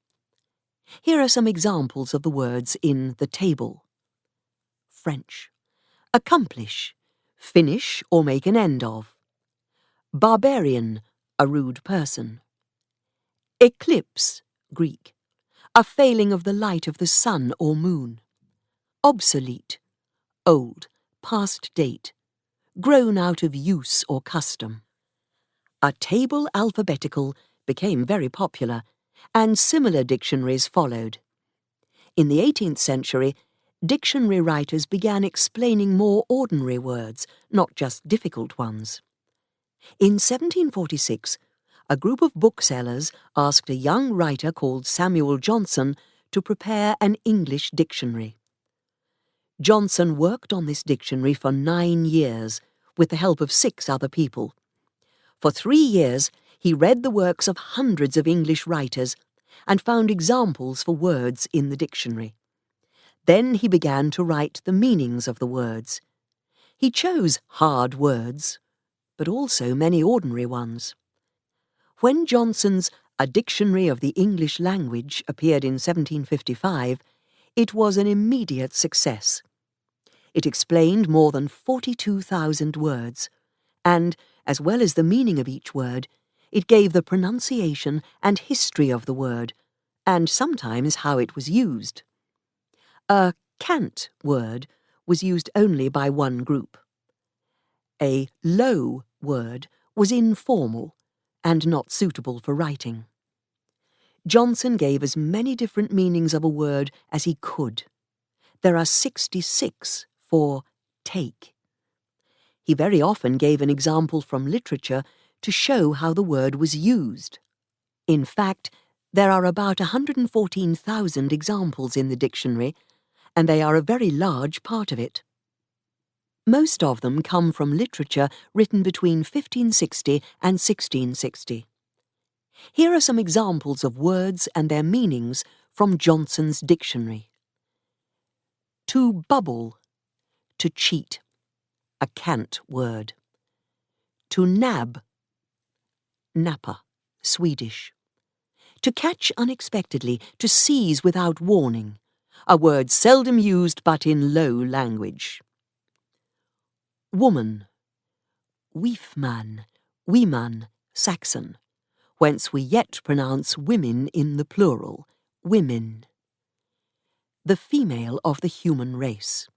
Here are some examples of the words in the table. French. Accomplish, finish or make an end of. Barbarian, a rude person. Eclipse, Greek. A failing of the light of the sun or moon. Obsolete, old, past date, grown out of use or custom. A table alphabetical became very popular, and similar dictionaries followed. In the 18th century, dictionary writers began explaining more ordinary words, not just difficult ones. In 1746, a group of booksellers asked a young writer called Samuel Johnson to prepare an English dictionary. Johnson worked on this dictionary for 9 years, with the help of 6 other people. For 3 years, he read the works of hundreds of English writers and found examples for words in the dictionary. Then he began to write the meanings of the words. He chose hard words, but also many ordinary ones. When Johnson's A Dictionary of the English Language appeared in 1755, it was an immediate success. It explained more than 42,000 words, and, as well as the meaning of each word, it gave the pronunciation and history of the word, and sometimes how it was used. A cant word was used only by one group. A low word was informal and not suitable for writing. Johnson gave as many different meanings of a word as he could. There are 66 for take. He very often gave an example from literature to show how the word was used. In fact, there are about 114,000 examples in the dictionary, and they are a very large part of it. Most of them come from literature written between 1560 and 1660. Here are some examples of words and their meanings from Johnson's dictionary. To bubble, to cheat, a cant word. To nab, nappa, Swedish. To catch unexpectedly, to seize without warning, a word seldom used but in low language. Woman, weefman, weeman, Saxon, whence we yet pronounce women in the plural, women. The female of the human race.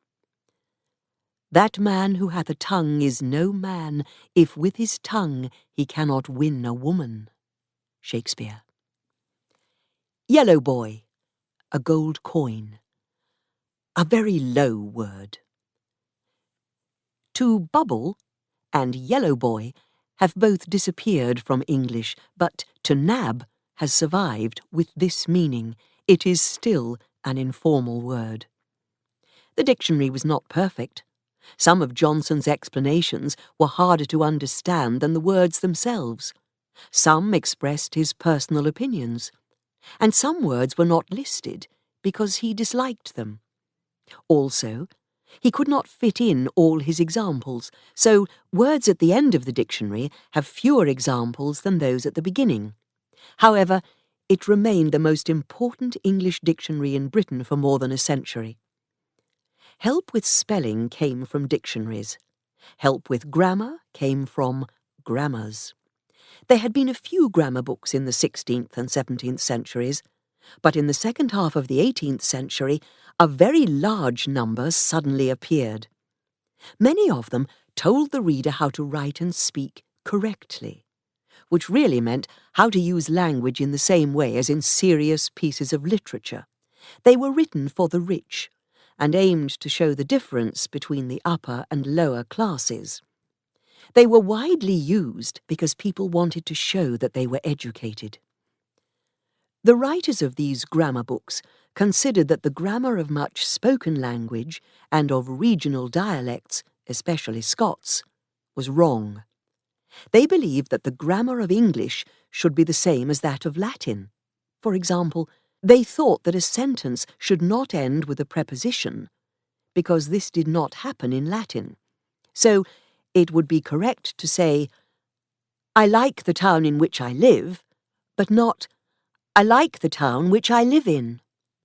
That man who hath a tongue is no man, if with his tongue he cannot win a woman. Shakespeare. Yellow boy, a gold coin. A very low word. To bubble and yellow boy have both disappeared from English, but to nab has survived with this meaning. It is still an informal word. The dictionary was not perfect. Some of Johnson's explanations were harder to understand than the words themselves. Some expressed his personal opinions, and some words were not listed because he disliked them. Also, he could not fit in all his examples, so words at the end of the dictionary have fewer examples than those at the beginning. However, it remained the most important English dictionary in Britain for more than a century. Help with spelling came from dictionaries. Help with grammar came from grammars. There had been a few grammar books in the 16th and 17th centuries, but in the second half of the 18th century, a very large number suddenly appeared. Many of them told the reader how to write and speak correctly, which really meant how to use language in the same way as in serious pieces of literature. They were written for the rich, and aimed to show the difference between the upper and lower classes. They were widely used because people wanted to show that they were educated. The writers of these grammar books considered that the grammar of much spoken language and of regional dialects, especially Scots, was wrong. They believed that the grammar of English should be the same as that of Latin. For example, they thought that a sentence should not end with a preposition, because this did not happen in Latin. So, it would be correct to say, "I like the town in which I live," but not, "I like the town which I live in."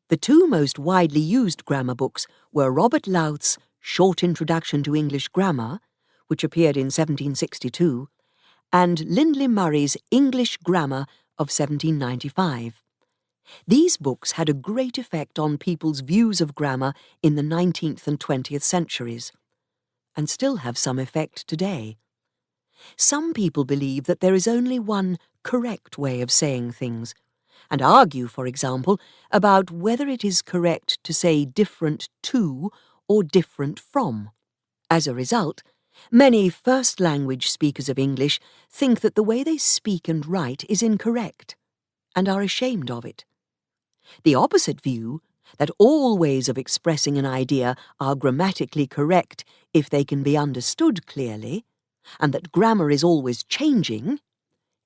The two most widely used grammar books were Robert Louth's Short Introduction to English Grammar, which appeared in 1762, and Lindley Murray's English Grammar of 1795. These books had a great effect on people's views of grammar in the 19th and 20th centuries, and still have some effect today. Some people believe that there is only one correct way of saying things, and argue, for example, about whether it is correct to say different to or different from. As a result, many first-language speakers of English think that the way they speak and write is incorrect, and are ashamed of it. The opposite view, that all ways of expressing an idea are grammatically correct if they can be understood clearly, and that grammar is always changing,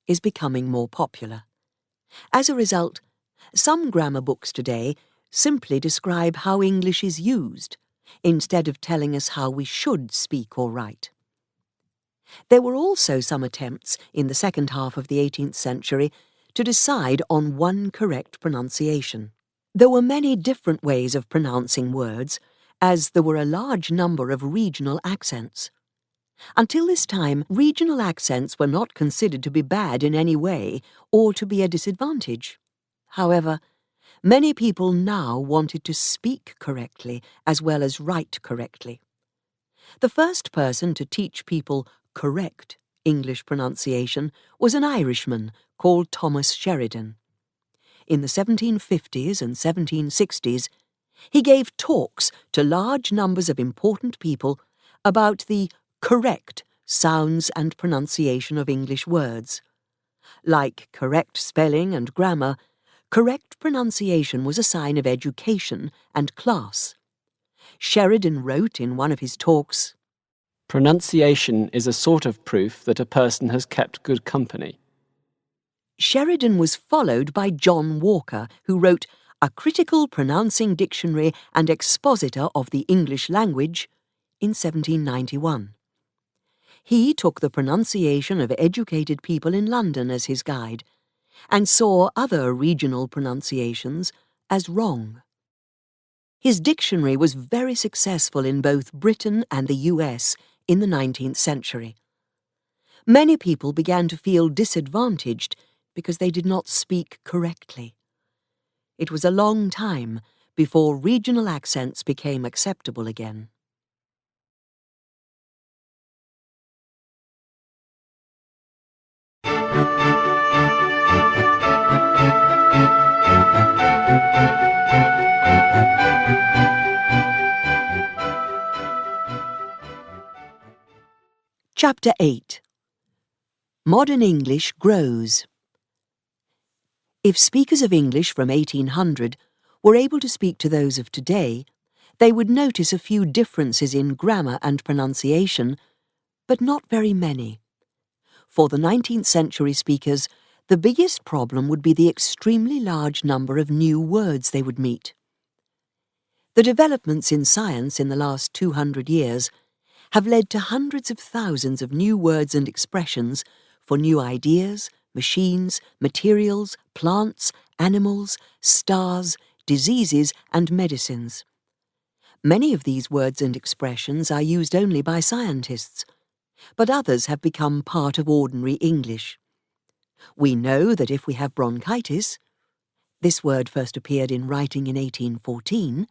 is becoming more popular. As a result, some grammar books today simply describe how English is used, instead of telling us how we should speak or write. There were also some attempts in the second half of the 18th century to decide on one correct pronunciation. There were many different ways of pronouncing words, as there were a large number of regional accents. Until this time, regional accents were not considered to be bad in any way or to be a disadvantage. However, many people now wanted to speak correctly as well as write correctly. The first person to teach people correct English pronunciation was an Irishman called Thomas Sheridan. In the 1750s and 1760s, he gave talks to large numbers of important people about the correct sounds and pronunciation of English words. Like correct spelling and grammar, correct pronunciation was a sign of education and class. Sheridan wrote in one of his talks, "Pronunciation is a sort of proof that a person has kept good company." Sheridan was followed by John Walker, who wrote A Critical Pronouncing Dictionary and Expositor of the English Language in 1791. He took the pronunciation of educated people in London as his guide, and saw other regional pronunciations as wrong. His dictionary was very successful in both Britain and the US in the 19th century. Many people began to feel disadvantaged because they did not speak correctly. It was a long time before regional accents became acceptable again. Chapter 8. Modern English Grows. If speakers of English from 1800 were able to speak to those of today, they would notice a few differences in grammar and pronunciation, but not very many. For the 19th century speakers, the biggest problem would be the extremely large number of new words they would meet. The developments in science in the last 200 years have led to hundreds of thousands of new words and expressions for new ideas, machines, materials, plants, animals, stars, diseases, and medicines. Many of these words and expressions are used only by scientists, but others have become part of ordinary English. We know that if we have bronchitis, this word first appeared in writing in 1814,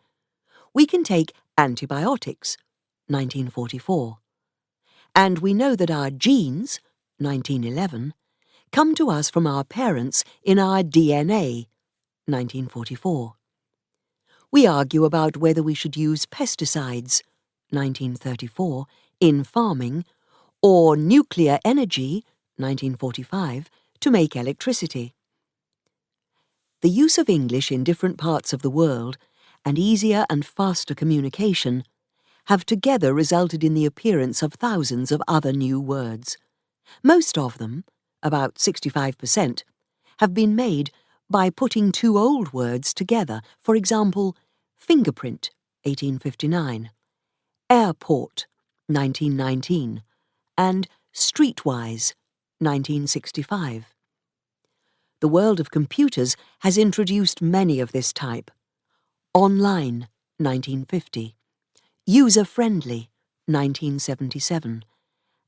we can take antibiotics, 1944. And we know that our genes, 1911, come to us from our parents in our DNA, 1944. We argue about whether we should use pesticides, 1934, in farming, or nuclear energy, 1945, to make electricity. The use of English in different parts of the world, and easier and faster communication, have together resulted in the appearance of thousands of other new words. Most of them, about 65%, have been made by putting two old words together, for example, fingerprint, 1859, airport, 1919, and streetwise, 1965. The world of computers has introduced many of this type. Online, 1950. User-friendly, 1977.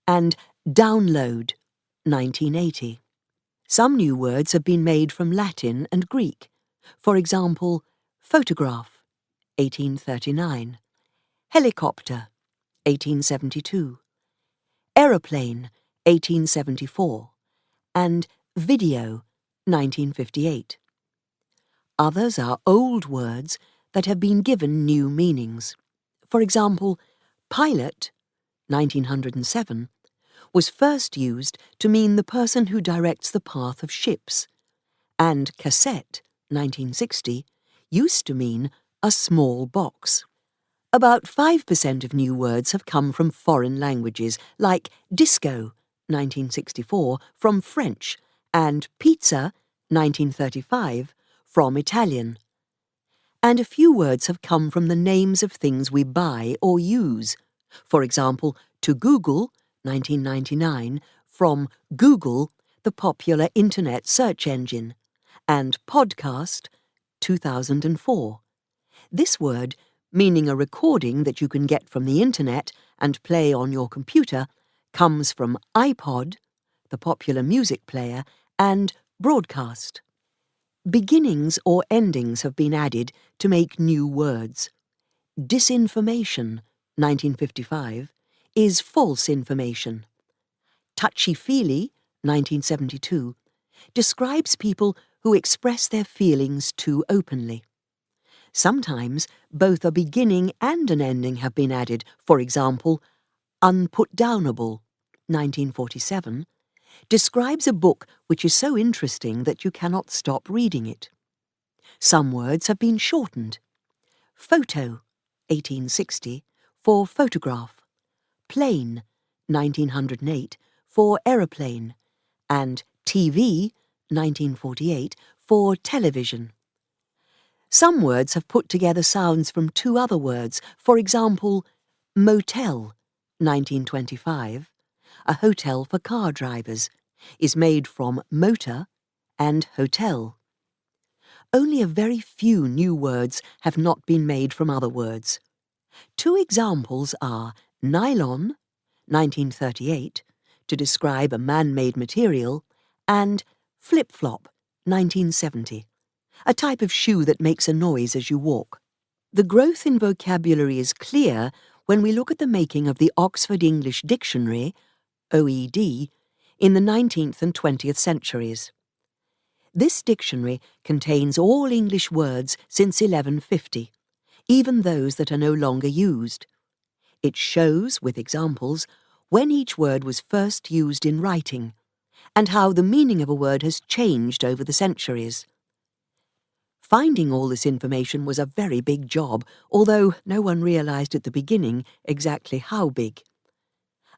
And download, 1980. Some new words have been made from Latin and Greek. For example, photograph, 1839. Helicopter, 1872. Aeroplane, 1874. And video, 1958. Others are old words that have been given new meanings. For example, pilot, 1907, was first used to mean the person who directs the path of ships, and cassette, 1960, used to mean a small box. About 5% of new words have come from foreign languages, like disco, 1964, from French, and pizza, 1935, from Italian. And a few words have come from the names of things we buy or use. For example, to Google, 1999, from Google, the popular internet search engine, and podcast, 2004. This word, meaning a recording that you can get from the internet and play on your computer, comes from iPod, the popular music player, and broadcast. Beginnings or endings have been added to make new words. Disinformation, 1955, is false information. Touchy-feely, 1972, describes people who express their feelings too openly. Sometimes both a beginning and an ending have been added. For example, unputdownable, 1947, describes a book which is so interesting that you cannot stop reading it. Some words have been shortened. Photo, 1860, for photograph. Plane, 1908, for aeroplane. And TV, 1948, for television. Some words have put together sounds from two other words. For example, motel, 1925, a hotel for car drivers, is made from motor and hotel. Only a very few new words have not been made from other words. Two examples are nylon, 1938, to describe a man-made material, and flip-flop, 1970, a type of shoe that makes a noise as you walk. The growth in vocabulary is clear when we look at the making of the Oxford English Dictionary, OED, in the 19th and 20th centuries. This dictionary contains all English words since 1150, even those that are no longer used. It shows, with examples, when each word was first used in writing, and how the meaning of a word has changed over the centuries. Finding all this information was a very big job, although no one realised at the beginning exactly how big.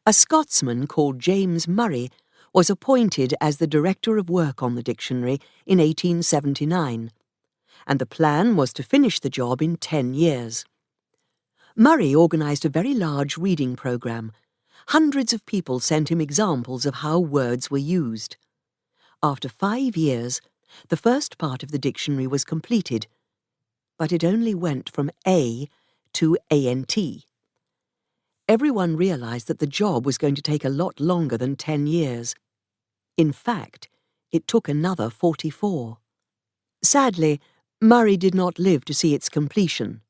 A Scotsman called James Murray was appointed as the Director of Work on the dictionary in 1879, and the plan was to finish the job in 10 years. Murray organised a very large reading programme. Hundreds of people sent him examples of how words were used. After 5 years, the first part of the dictionary was completed, but it only went from A to ANT. Everyone realised that the job was going to take a lot longer than 10 years. In fact, It took another 44. Sadly, Murray did not live to see its completion.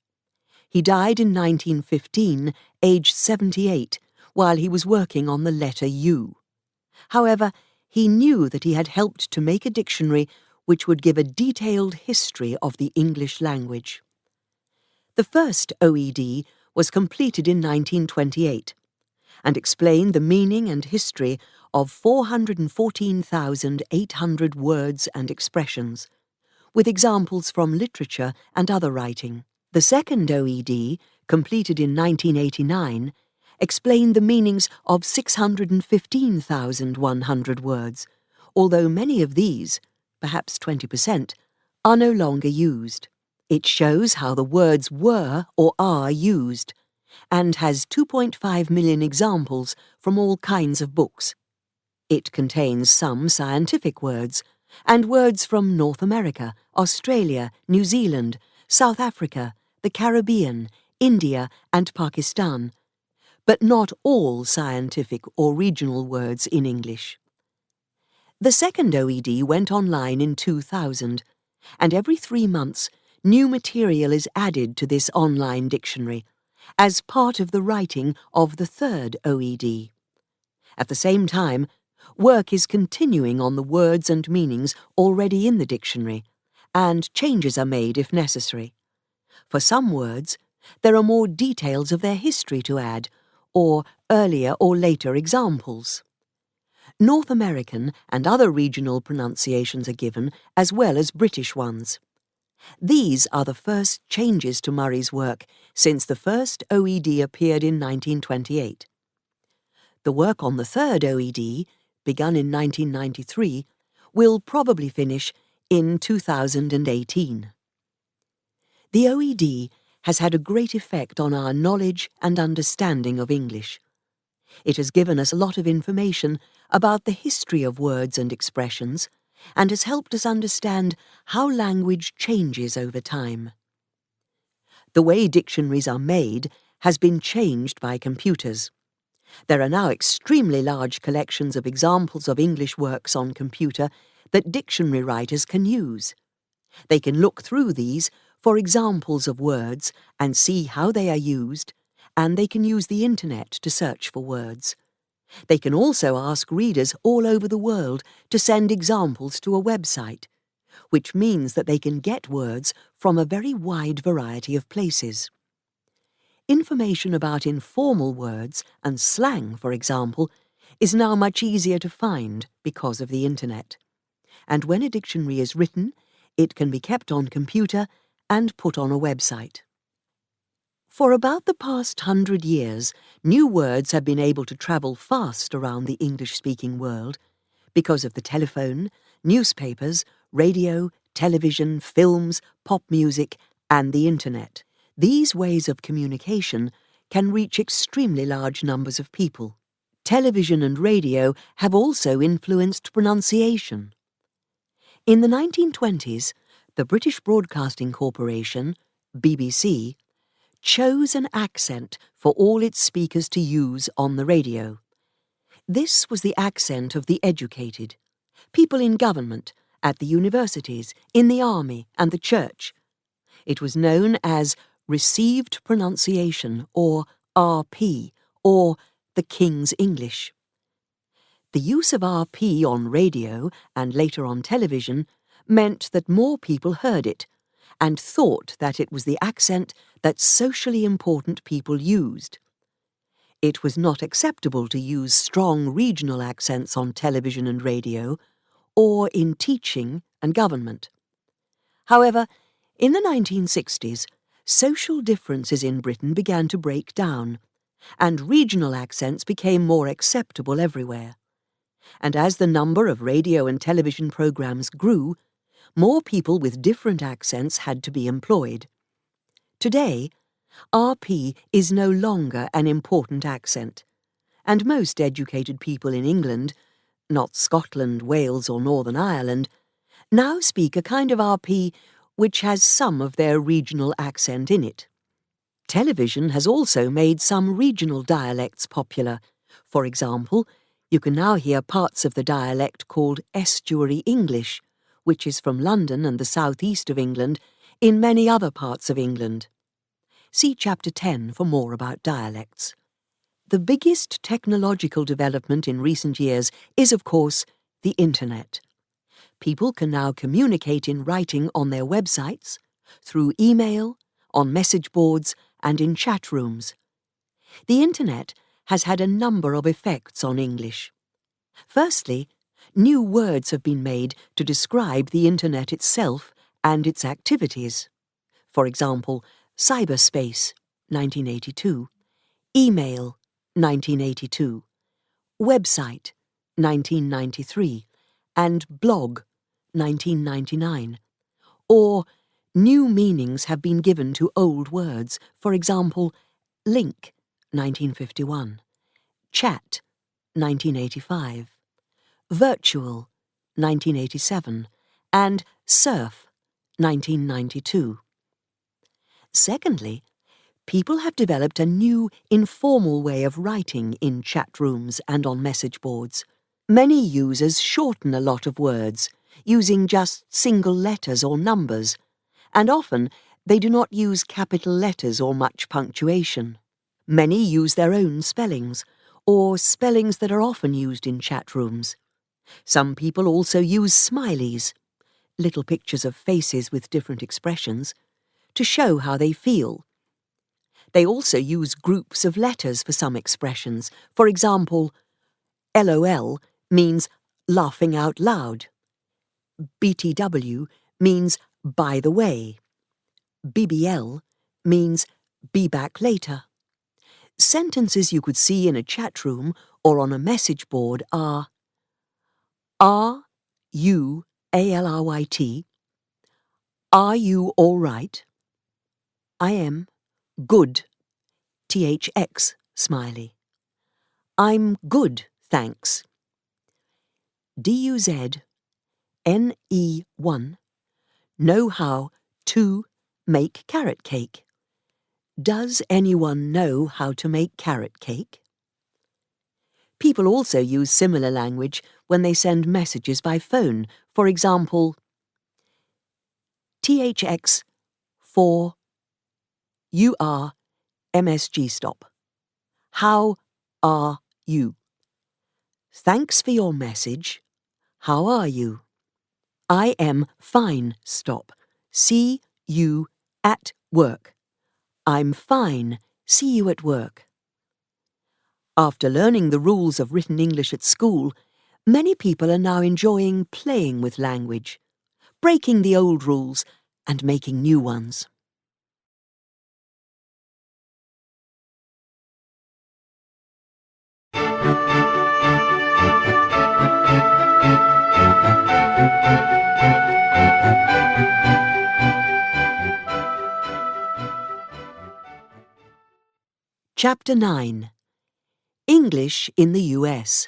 He died in 1915, aged 78, while he was working on the letter U. However, he knew that he had helped to make a dictionary which would give a detailed history of the English language. The first OED was completed in 1928 and explained the meaning and history of 414,800 words and expressions, with examples from literature and other writing. The second OED, completed in 1989, explained the meanings of 615,100 words, although many of these, perhaps 20%, are no longer used. It shows how the words were or are used, and has 2.5 million examples from all kinds of books. It contains some scientific words, and words from North America, Australia, New Zealand, South Africa, the Caribbean, India, and Pakistan, but not all scientific or regional words in English. The second OED went online in 2000, and every 3 months new material is added to this online dictionary as part of the writing of the third OED. At the same time, work is continuing on the words and meanings already in the dictionary, and changes are made if necessary. For some words, there are more details of their history to add, or earlier or later examples. North American and other regional pronunciations are given, as well as British ones. These are the first changes to Murray's work since the first OED appeared in 1928. The work on the third OED, begun in 1993, will probably finish in 2018. The OED has had a great effect on our knowledge and understanding of English. It has given us a lot of information about the history of words and expressions, and has helped us understand how language changes over time. The way dictionaries are made has been changed by computers. There are now extremely large collections of examples of English works on computer that dictionary writers can use. They can look through these for examples of words and see how they are used, and they can use the internet to search for words. They can also ask readers all over the world to send examples to a website, which means that they can get words from a very wide variety of places. Information about informal words and slang, for example, is now much easier to find because of the internet. And when a dictionary is written, it can be kept on computer and put on a website. For about the past 100 years, new words have been able to travel fast around the English-speaking world because of the telephone, newspapers, radio, television, films, pop music, and the internet. These ways of communication can reach extremely large numbers of people. Television and radio have also influenced pronunciation. In the 1920s, the British Broadcasting Corporation, BBC, chose an accent for all its speakers to use on the radio. This was the accent of the educated, people in government, at the universities, in the army and the church. It was known as Received Pronunciation, or RP, or the King's English. The use of RP on radio and later on television meant that more people heard it and thought that it was the accent that socially important people used. It was not acceptable to use strong regional accents on television and radio, or in teaching and government. However, in the 1960s, social differences in Britain began to break down, and regional accents became more acceptable everywhere. And as the number of radio and television programs grew, more people with different accents had to be employed. Today, RP is no longer an important accent, and most educated people in England, not Scotland, Wales or Northern Ireland, now speak a kind of RP which has some of their regional accent in it. Television has also made some regional dialects popular. For example, You can now hear parts of the dialect called estuary English, which is from London and the southeast of England, in many other parts of England. See Chapter 10 for more about dialects. The biggest technological development in recent years is, of course, the Internet. People can now communicate in writing on their websites, through email, on message boards, and in chat rooms. The Internet has had a number of effects on English. Firstly, new words have been made to describe the Internet itself and its activities. For example, cyberspace, 1982, email, 1982, website, 1993, and blog, 1999. Or, new meanings have been given to old words, for example, link, 1951, chat, 1985, virtual, 1987, and surf, 1992. Secondly, people have developed a new, informal way of writing in chat rooms and on message boards. Many users shorten a lot of words, using just single letters or numbers, and often they do not use capital letters or much punctuation. Many use their own spellings, or spellings that are often used in chat rooms. Some people also use smileys, little pictures of faces with different expressions, to show how they feel. They also use groups of letters for some expressions. For example, LOL means laughing out loud. BTW means by the way. BBL means be back later. Sentences you could see in a chat room or on a message board are RUALRYT, are you all right? I am good, THX smiley. I'm good, thanks. DUZ, NE1, know how to make carrot cake. Does anyone know how to make carrot cake? People also use similar language when they send messages by phone. For example, THX 4 UR MSG stop. How are you? Thanks for your message. How are you? I am fine stop. See you at work. I'm fine. See you at work. After learning the rules of written English at school, many people are now enjoying playing with language, breaking the old rules and making new ones. Chapter 9. English in the US.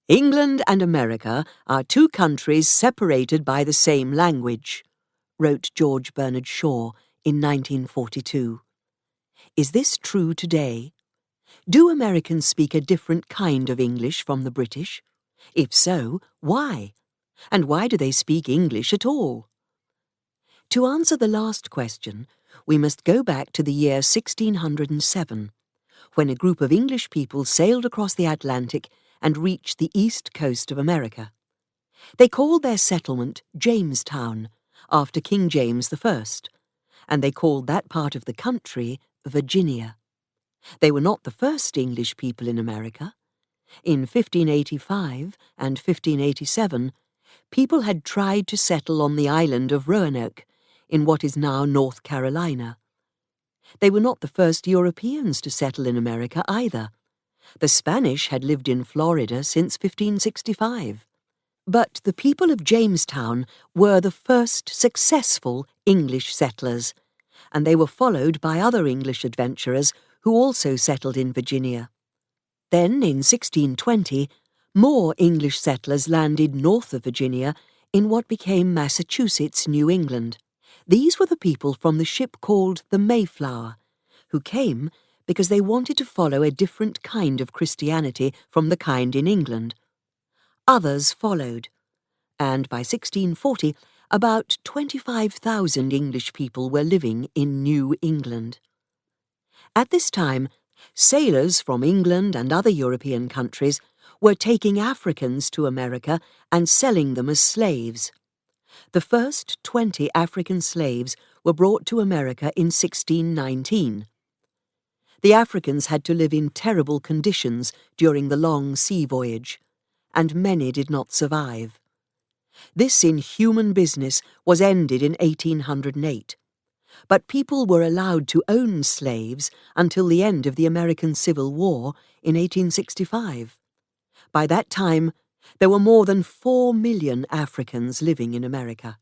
England and America are two countries separated by the same language, wrote George Bernard Shaw in 1942. Is this true today? Do Americans speak a different kind of English from the British? If so, why? And why do they speak English at all? To answer the last question, we must go back to the year 1607, when a group of English people sailed across the Atlantic and reached the east coast of America. They called their settlement Jamestown, after King James I, and they called that part of the country Virginia. They were not the first English people in America. In 1585 and 1587, people had tried to settle on the island of Roanoke, in what is now North Carolina. They were not the first Europeans to settle in America either. The Spanish had lived in Florida since 1565. But the people of Jamestown were the first successful English settlers, and they were followed by other English adventurers who also settled in Virginia. Then, in 1620, more English settlers landed north of Virginia in what became Massachusetts, New England. These were the people from the ship called the Mayflower, who came because they wanted to follow a different kind of Christianity from the kind in England. Others followed, and by 1640, about 25,000 English people were living in New England. At this time, sailors from England and other European countries were taking Africans to America and selling them as slaves. The first 20 African slaves were brought to America in 1619. The Africans had to live in terrible conditions during the long sea voyage, and many did not survive. This inhuman business was ended in 1808, but people were allowed to own slaves until the end of the American Civil War in 1865. By that time, there were more than 4 million Africans living in America.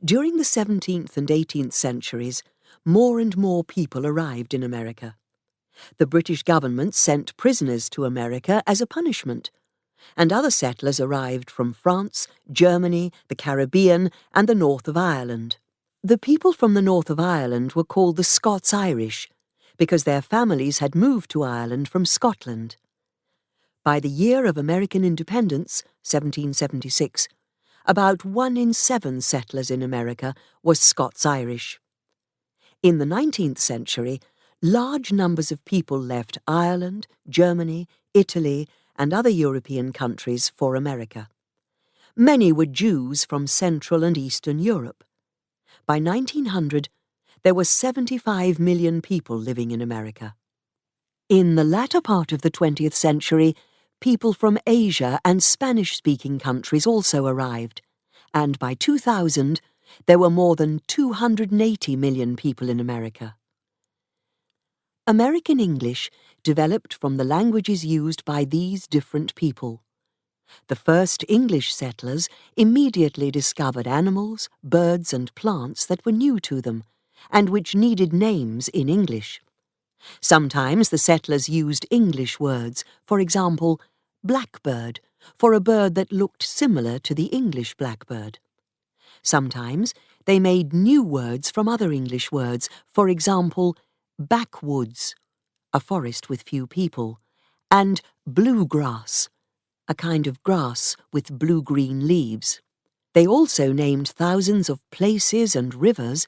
During the 17th and 18th centuries, more and more people arrived in America. The British government sent prisoners to America as a punishment, and other settlers arrived from France, Germany, the Caribbean, and the north of Ireland. The people from the north of Ireland were called the Scots-Irish, because their families had moved to Ireland from Scotland. By the year of American independence, 1776, about 1 in 7 settlers in America was Scots-Irish. In the 19th century, large numbers of people left Ireland, Germany, Italy, and other European countries for America. Many were Jews from Central and Eastern Europe. By 1900, there were 75 million people living in America. In the latter part of the 20th century, people from Asia and Spanish-speaking countries also arrived, and by 2000, there were more than 280 million people in America. American English developed from the languages used by these different people. The first English settlers immediately discovered animals, birds, and plants that were new to them, and which needed names in English. Sometimes the settlers used English words, for example, blackbird, for a bird that looked similar to the English blackbird. Sometimes they made new words from other English words, for example, backwoods, a forest with few people, and bluegrass, a kind of grass with blue-green leaves. They also named thousands of places and rivers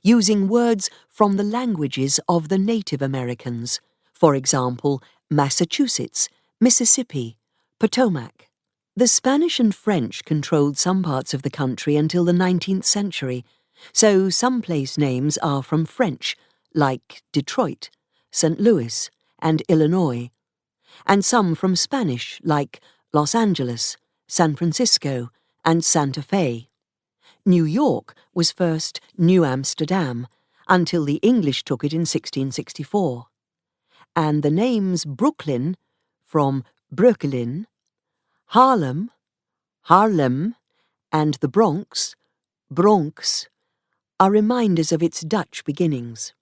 using words from the languages of the Native Americans, for example, Massachusetts, Mississippi, Potomac. The Spanish and French controlled some parts of the country until the 19th century, so some place names are from French, like Detroit, St. Louis, and Illinois, and some from Spanish, like Los Angeles, San Francisco, and Santa Fe. New York was first New Amsterdam, until the English took it in 1664. And the names Brooklyn, from Brooklyn, Harlem, Haarlem, and the Bronx, Bronx, are reminders of its Dutch beginnings.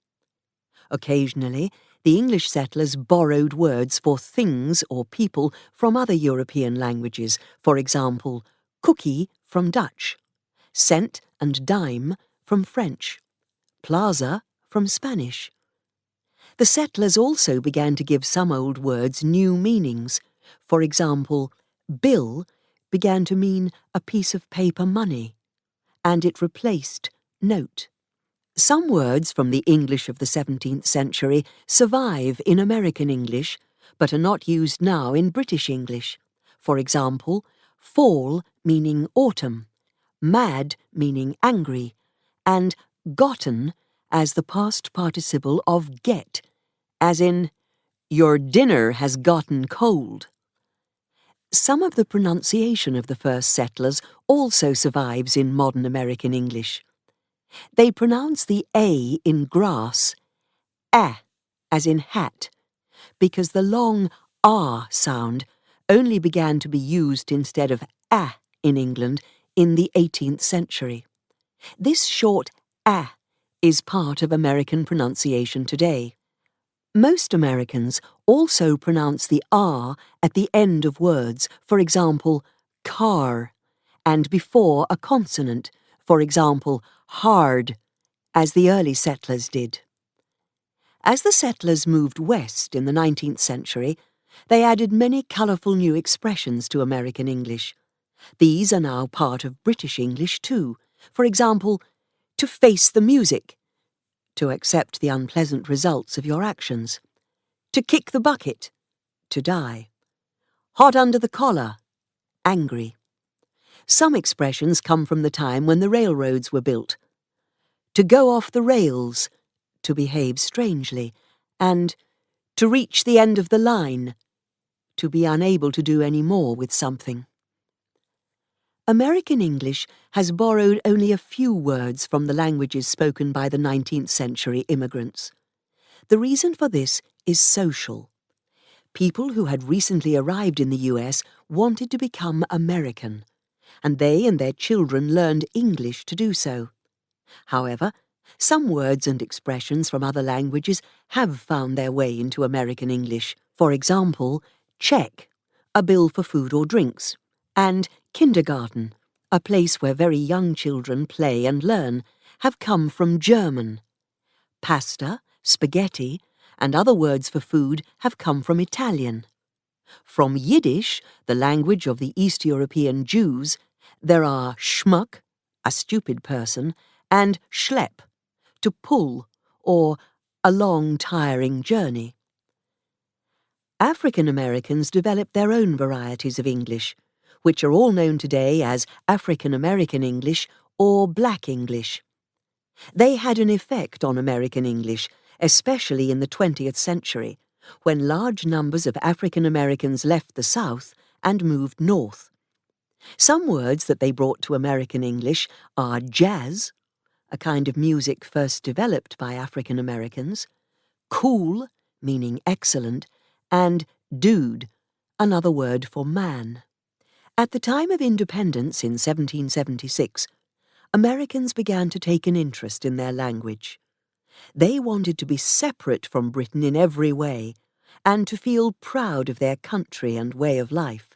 Occasionally, the English settlers borrowed words for things or people from other European languages, for example, cookie from Dutch, cent and dime from French, plaza from Spanish. The settlers also began to give some old words new meanings. For example, bill began to mean a piece of paper money, and it replaced note. Some words from the English of the 17th century survive in American English, but are not used now in British English. For example, fall meaning autumn, mad meaning angry, and gotten as the past participle of get, as in, your dinner has gotten cold. Some of the pronunciation of the first settlers also survives in modern American English. They pronounce the A in grass, as in hat, because the long R sound only began to be used instead of a in England in the 18th century. This short a is part of American pronunciation today. Most Americans also pronounce the R at the end of words, for example, car, and before a consonant, for example, hard, as the early settlers did. As the settlers moved west in the 19th century, they added many colourful new expressions to American English. These are now part of British English too. For example, to face the music, to accept the unpleasant results of your actions, to kick the bucket, to die, hot under the collar, angry. Some expressions come from the time when the railroads were built. To go off the rails, to behave strangely, and to reach the end of the line, to be unable to do any more with something. American English has borrowed only a few words from the languages spoken by the 19th century immigrants. The reason for this is social. People who had recently arrived in the US wanted to become American, and they and their children learned English to do so. However, some words and expressions from other languages have found their way into American English. For example, check, a bill for food or drinks, and kindergarten, a place where very young children play and learn, have come from German. Pasta, spaghetti, and other words for food have come from Italian. From Yiddish, the language of the East European Jews, there are schmuck, a stupid person, and schlepp, to pull, or a long, tiring journey. African Americans developed their own varieties of English, which are all known today as African American English or Black English. They had an effect on American English, especially in the 20th century, when large numbers of African Americans left the South and moved north. Some words that they brought to American English are jazz, a kind of music first developed by African Americans, cool, meaning excellent, and dude, another word for man. At the time of independence in 1776, Americans began to take an interest in their language. They wanted to be separate from Britain in every way, and to feel proud of their country and way of life.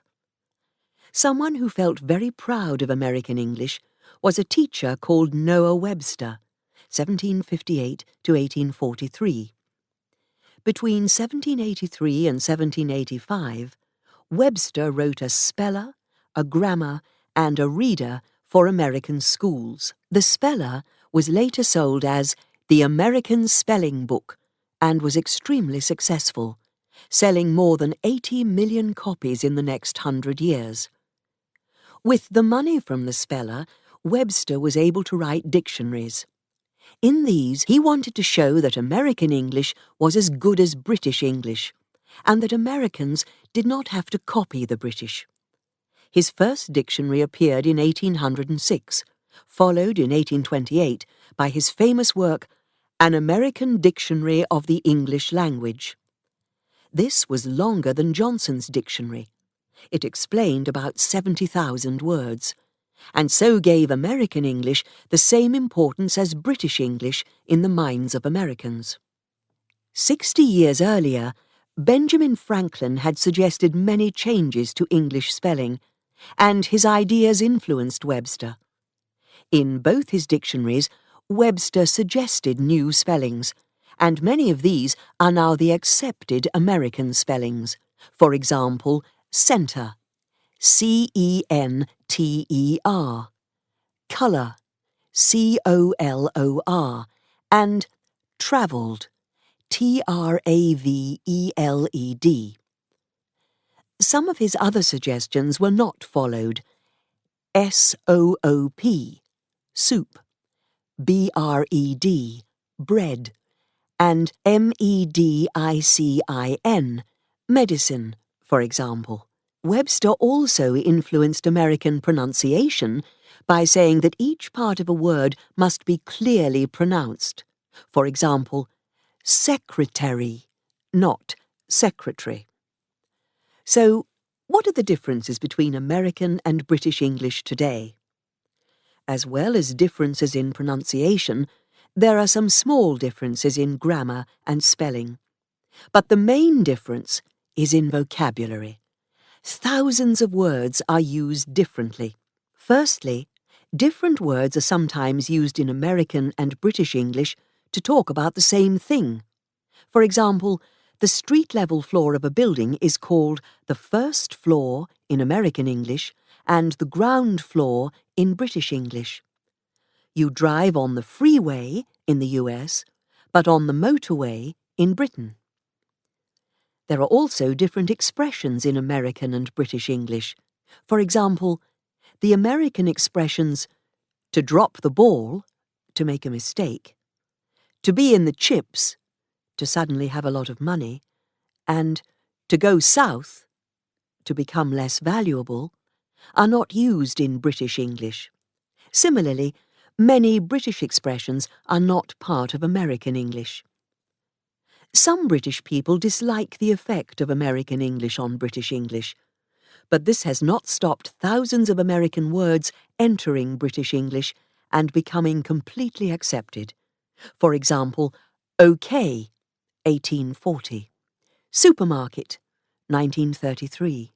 Someone who felt very proud of American English was a teacher called Noah Webster, 1758 to 1843. Between 1783 and 1785, Webster wrote a speller, a grammar, and a reader for American schools. The speller was later sold as the American Spelling Book and was extremely successful, selling more than 80 million copies in the next 100 years. With the money from the speller, Webster was able to write dictionaries. In these, he wanted to show that American English was as good as British English, and that Americans did not have to copy the British. His first dictionary appeared in 1806, followed in 1828 by his famous work, An American Dictionary of the English Language. This was longer than Johnson's dictionary. It explained about 70,000 words, and so gave American English the same importance as British English in the minds of Americans. 60 years earlier, Benjamin Franklin had suggested many changes to English spelling, and his ideas influenced Webster. In both his dictionaries, Webster suggested new spellings, and many of these are now the accepted American spellings. For example, center, C-E-N-T-E-R, colour, C-O-L-O-R, and travelled, T-R-A-V-E-L-E-D. Some of his other suggestions were not followed. S-O-O-P, soup, B-R-E-D, bread, and M-E-D-I-C-I-N, medicine, for example. Webster also influenced American pronunciation by saying that each part of a word must be clearly pronounced. For example, secretary, not secretary. So, what are the differences between American and British English today? As well as differences in pronunciation, there are some small differences in grammar and spelling. But the main difference is in vocabulary. Thousands of words are used differently. Firstly, different words are sometimes used in American and British English to talk about the same thing. For example, the street-level floor of a building is called the first floor in American English and the ground floor in British English. You drive on the freeway in the US, but on the motorway in Britain. There are also different expressions in American and British English. For example, the American expressions to drop the ball, to make a mistake, to be in the chips, to suddenly have a lot of money, and to go south, to become less valuable, are not used in British English. Similarly, many British expressions are not part of American English. Some British people dislike the effect of American English on British English, but this has not stopped thousands of American words entering British English and becoming completely accepted. For example, OK, 1840, supermarket, 1933,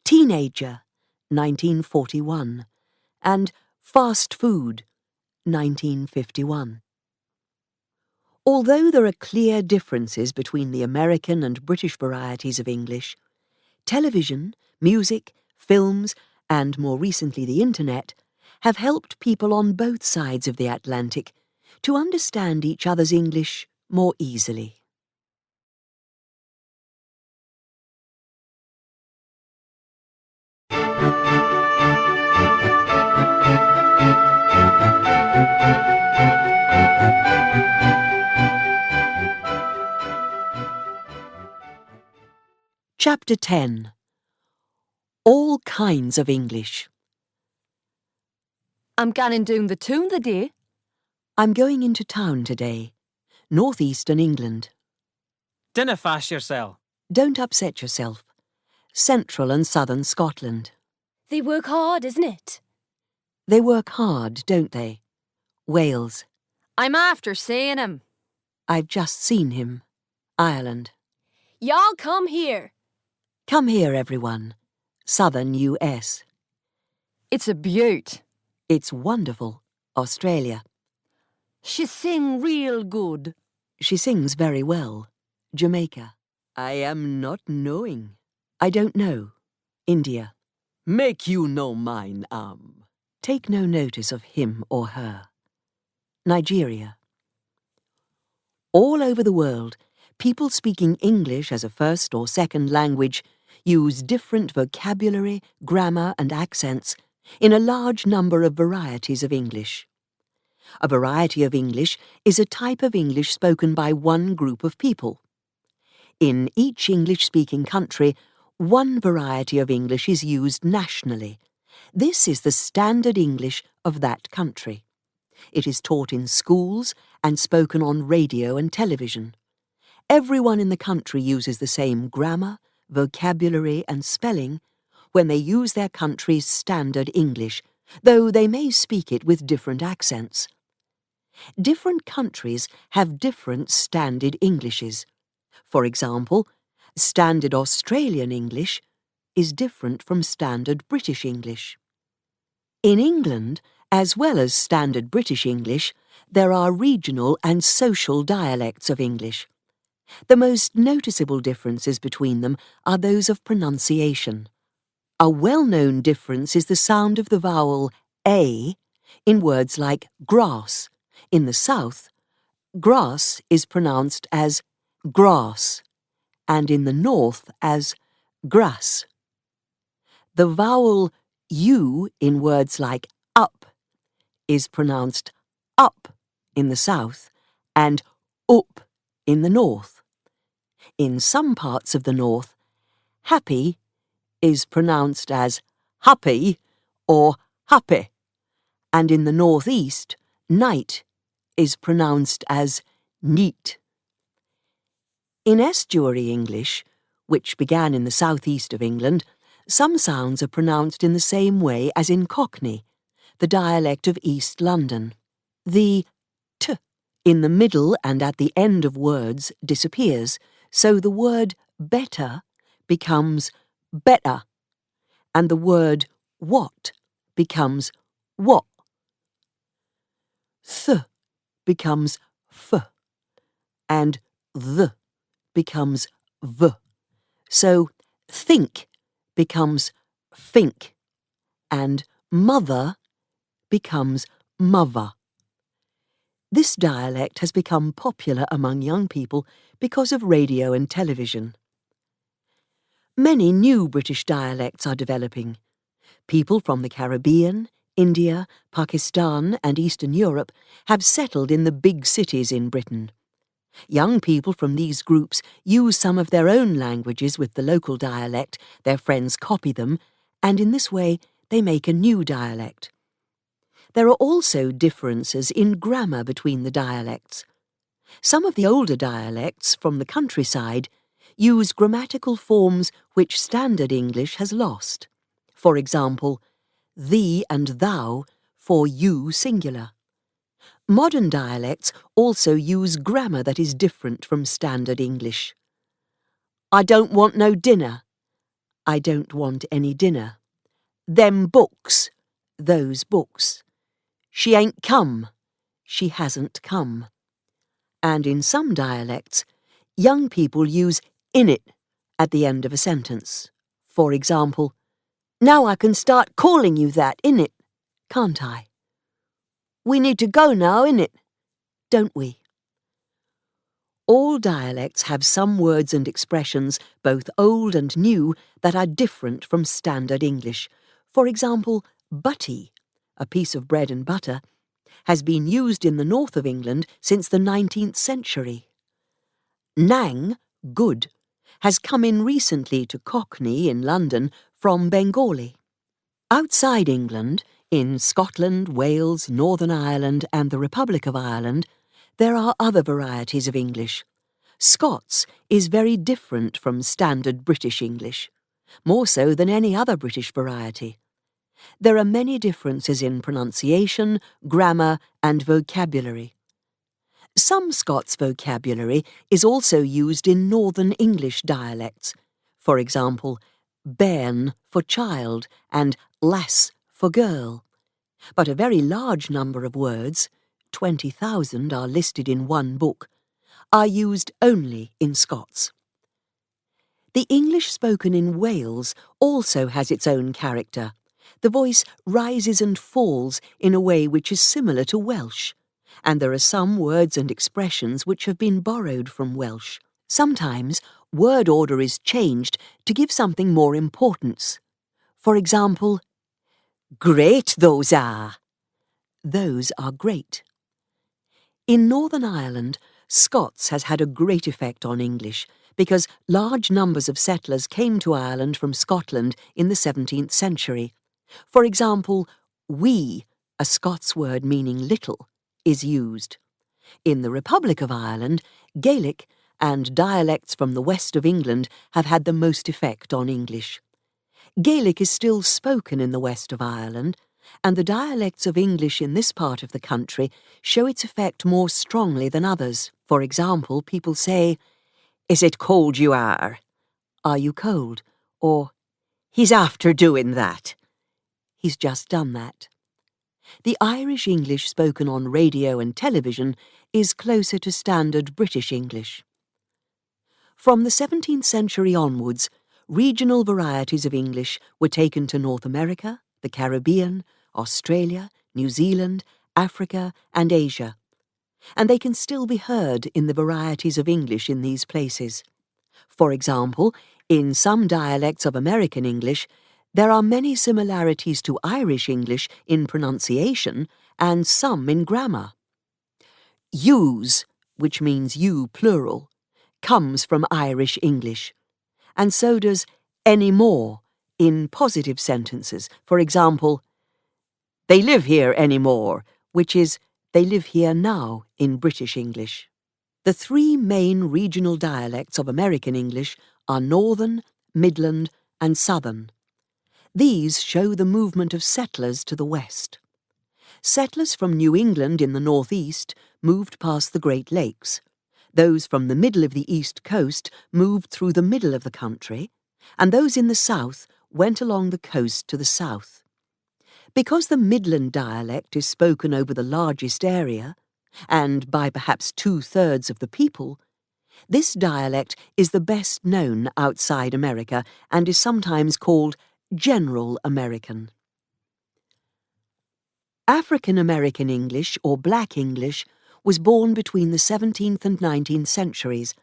teenager, 1941, and fast food, 1951. Although there are clear differences between the American and British varieties of English, television, music, films, and more recently the Internet have helped people on both sides of the Atlantic to understand each other's English more easily. Chapter 10. All kinds of English. I'm ganning down the town the day. I'm going into town today, northeastern England. Dinna fash yoursel. Don't upset yourself. Central and southern Scotland. They work hard, isn't it? They work hard, don't they? Wales. I'm after seeing him. I've just seen him. Ireland. Y'all come here. Come here, everyone. Southern US. It's a beaut. It's wonderful. Australia. She sing real good. She sings very well. Jamaica. I am not knowing. I don't know. India. Make you no mine, Take no notice of him or her. Nigeria. All over the world, people speaking English as a first or second language use different vocabulary, grammar, and accents in a large number of varieties of English. A variety of English is a type of English spoken by one group of people. In each English-speaking country, one variety of English is used nationally. This is the standard English of that country. It is taught in schools and spoken on radio and television. Everyone in the country uses the same grammar, vocabulary and spelling when they use their country's standard English, though they may speak it with different accents. Different countries have different standard Englishes. For example, standard Australian English is different from standard British English. In England, as well as standard British English, there are regional and social dialects of English. The most noticeable differences between them are those of pronunciation. A well-known difference is the sound of the vowel A in words like grass. In the south, grass is pronounced as grass, and in the north as grass. The vowel U in words like up is pronounced up in the south and up in the north. In some parts of the north, happy is pronounced as happy or happy, and in the northeast, night is pronounced as neat. In estuary English, which began in the southeast of England, some sounds are pronounced in the same way as in Cockney, the dialect of East London. The t in the middle and at the end of words disappears, so the word better becomes better, and the word what becomes what. Th becomes f, and th becomes v. So think becomes fink, and mother becomes mother. This dialect has become popular among young people because of radio and television. Many new British dialects are developing. People from the Caribbean, India, Pakistan and Eastern Europe have settled in the big cities in Britain. Young people from these groups use some of their own languages with the local dialect, their friends copy them, and in this way they make a new dialect. There are also differences in grammar between the dialects. Some of the older dialects from the countryside use grammatical forms which standard English has lost. For example, thee and thou for you singular. Modern dialects also use grammar that is different from standard English. I don't want no dinner. I don't want any dinner. Them books. Those books. She ain't come. She hasn't come. And in some dialects, young people use innit at the end of a sentence. For example, now I can start calling you that, innit, can't I? We need to go now, innit, don't we? All dialects have some words and expressions, both old and new, that are different from standard English. For example, butty, a piece of bread and butter, has been used in the north of England since the 19th century. Nang, good, has come in recently to Cockney in London from Bengali. Outside England, in Scotland, Wales, Northern Ireland and the Republic of Ireland, there are other varieties of English. Scots is very different from standard British English, more so than any other British variety. There are many differences in pronunciation, grammar and vocabulary. Some Scots vocabulary is also used in Northern English dialects. For example, bairn for child and lass for girl. But a very large number of words, 20,000 are listed in one book, are used only in Scots. The English spoken in Wales also has its own character. The voice rises and falls in a way which is similar to Welsh, and there are some words and expressions which have been borrowed from Welsh. Sometimes word order is changed to give something more importance. For example, great those are. Those are great. In Northern Ireland, Scots has had a great effect on English because large numbers of settlers came to Ireland from Scotland in the 17th century. For example, wee, a Scots word meaning little, is used. In the Republic of Ireland, Gaelic and dialects from the west of England have had the most effect on English. Gaelic is still spoken in the west of Ireland, and the dialects of English in this part of the country show its effect more strongly than others. For example, people say, "Is it cold you are?" "Are you cold?" Or, "He's after doing that." He's just done that. The Irish English spoken on radio and television is closer to standard British English. From the 17th century onwards, regional varieties of English were taken to North America, the Caribbean, Australia, New Zealand, Africa and Asia, and they can still be heard in the varieties of English in these places. For example, in some dialects of American English, there are many similarities to Irish English in pronunciation and some in grammar. Use, which means you plural, comes from Irish English, and so does any more in positive sentences. For example, they live here anymore, which is they live here now in British English. The three main regional dialects of American English are Northern, Midland and Southern. These show the movement of settlers to the west. Settlers from New England in the northeast moved past the Great Lakes. Those from the middle of the east coast moved through the middle of the country, and those in the south went along the coast to the south. Because the Midland dialect is spoken over the largest area, and by perhaps 2/3 of the people, This dialect is the best known outside America and is sometimes called General American. African American English, or Black English, was born between the 17th and 19th centuries,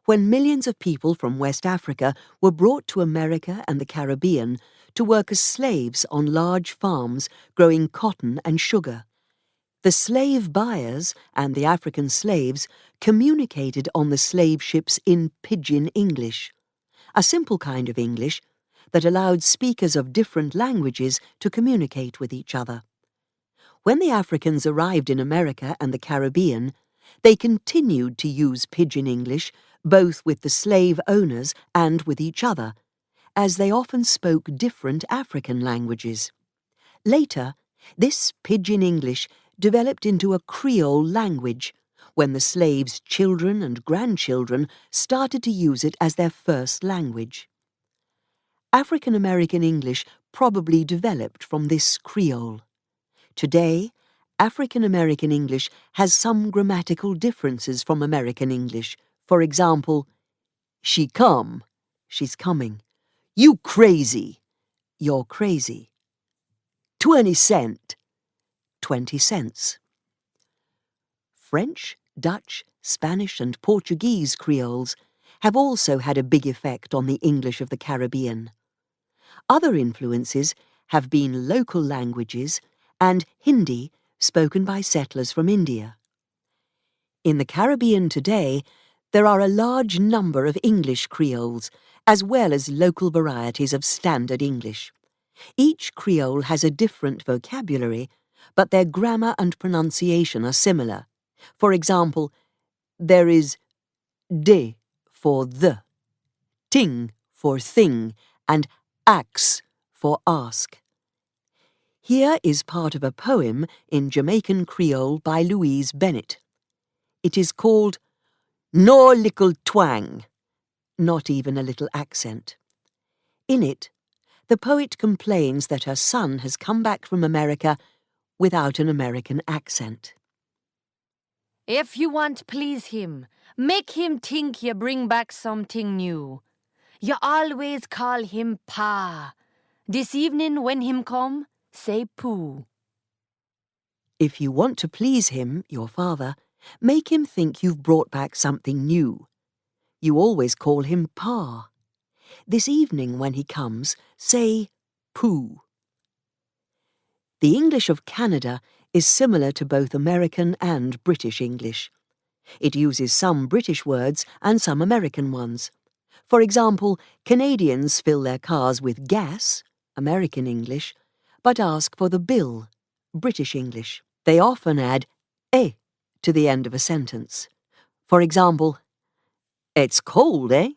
when millions of people from West Africa were brought to America and the Caribbean to work as slaves on large farms growing cotton and sugar. The slave buyers and the African slaves communicated on the slave ships in Pidgin English, a simple kind of English that allowed speakers of different languages to communicate with each other. When the Africans arrived in America and the Caribbean, they continued to use Pidgin English both with the slave owners and with each other, as they often spoke different African languages. Later, this Pidgin English developed into a Creole language when the slaves' children and grandchildren started to use it as their first language. African American English probably developed from this Creole. Today, African American English has some grammatical differences from American English. For example, she come, she's coming. You crazy, you're crazy. 20 cent, 20 cents. French, Dutch, Spanish and Portuguese Creoles have also had a big effect on the English of the Caribbean. Other influences have been local languages and Hindi spoken by settlers from India. In the Caribbean today, there are a large number of English Creoles, as well as local varieties of Standard English. Each Creole has a different vocabulary, but their grammar and pronunciation are similar. For example, there is de for the, ting for thing, and ax for ask. Here is part of a poem in Jamaican Creole by Louise Bennett. It is called No Lickle Twang, not even a little accent. In it, the poet complains that her son has come back from America without an American accent. If you want to please him, make him think you bring back something new. You always call him Pa. This evening when him come, say Pooh. If you want to please him, your father, make him think you've brought back something new. You always call him Pa. This evening when he comes, say Pooh. The English of Canada is similar to both American and British English. It uses some British words and some American ones. For example, Canadians fill their cars with gas, American English, but ask for the bill, British English. They often add eh to the end of a sentence. For example, it's cold, eh?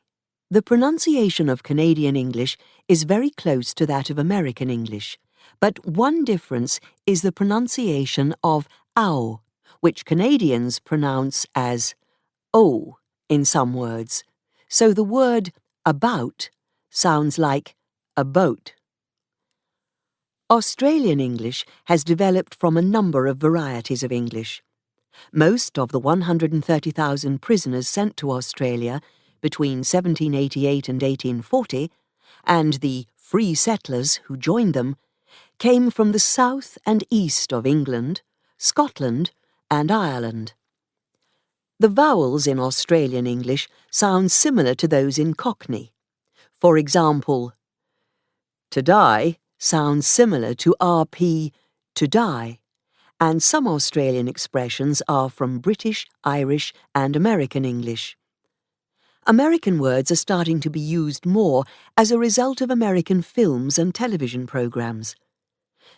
The pronunciation of Canadian English is very close to that of American English, but one difference is the pronunciation of ow, which Canadians pronounce as o in some words, so the word about sounds like a boat. Australian English has developed from a number of varieties of English. Most of the 130,000 prisoners sent to Australia between 1788 and 1840, and the free settlers who joined them, came from the south and east of England, Scotland and Ireland. The vowels in Australian English sound similar to those in Cockney. For example, to die sounds similar to RP, to die, and some Australian expressions are from British, Irish and American English. American words are starting to be used more as a result of American films and television programs.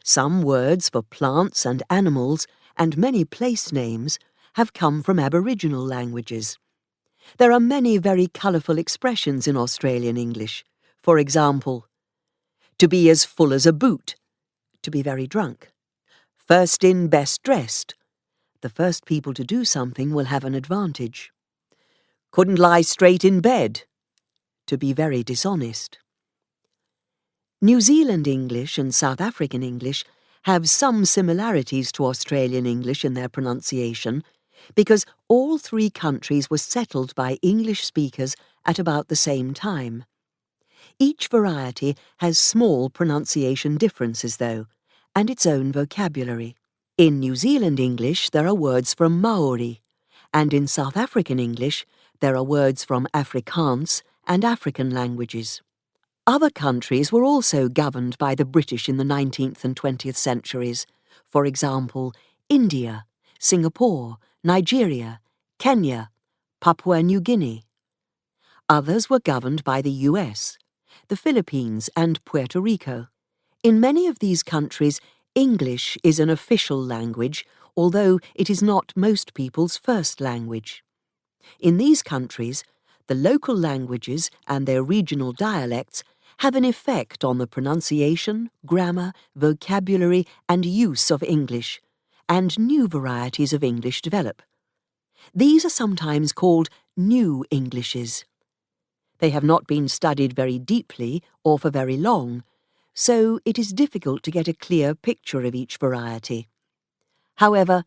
Some words for plants and animals and many place names have come from Aboriginal languages. There are many very colourful expressions in Australian English. For example, to be as full as a boot, to be very drunk. First in, best dressed. The first people to do something will have an advantage. Couldn't lie straight in bed, to be very dishonest. New Zealand English and South African English have some similarities to Australian English in their pronunciation, because all three countries were settled by English speakers at about the same time. Each variety has small pronunciation differences, though, and its own vocabulary. In New Zealand English, there are words from Maori, and in South African English, there are words from Afrikaans and African languages. Other countries were also governed by the British in the 19th and 20th centuries. For example, India, Singapore, Nigeria, Kenya, Papua New Guinea. Others were governed by the US, the Philippines and Puerto Rico. In many of these countries, English is an official language, although it is not most people's first language. In these countries, the local languages and their regional dialects have an effect on the pronunciation, grammar, vocabulary and use of English, and new varieties of English develop. These are sometimes called new Englishes. They have not been studied very deeply or for very long, so it is difficult to get a clear picture of each variety. However,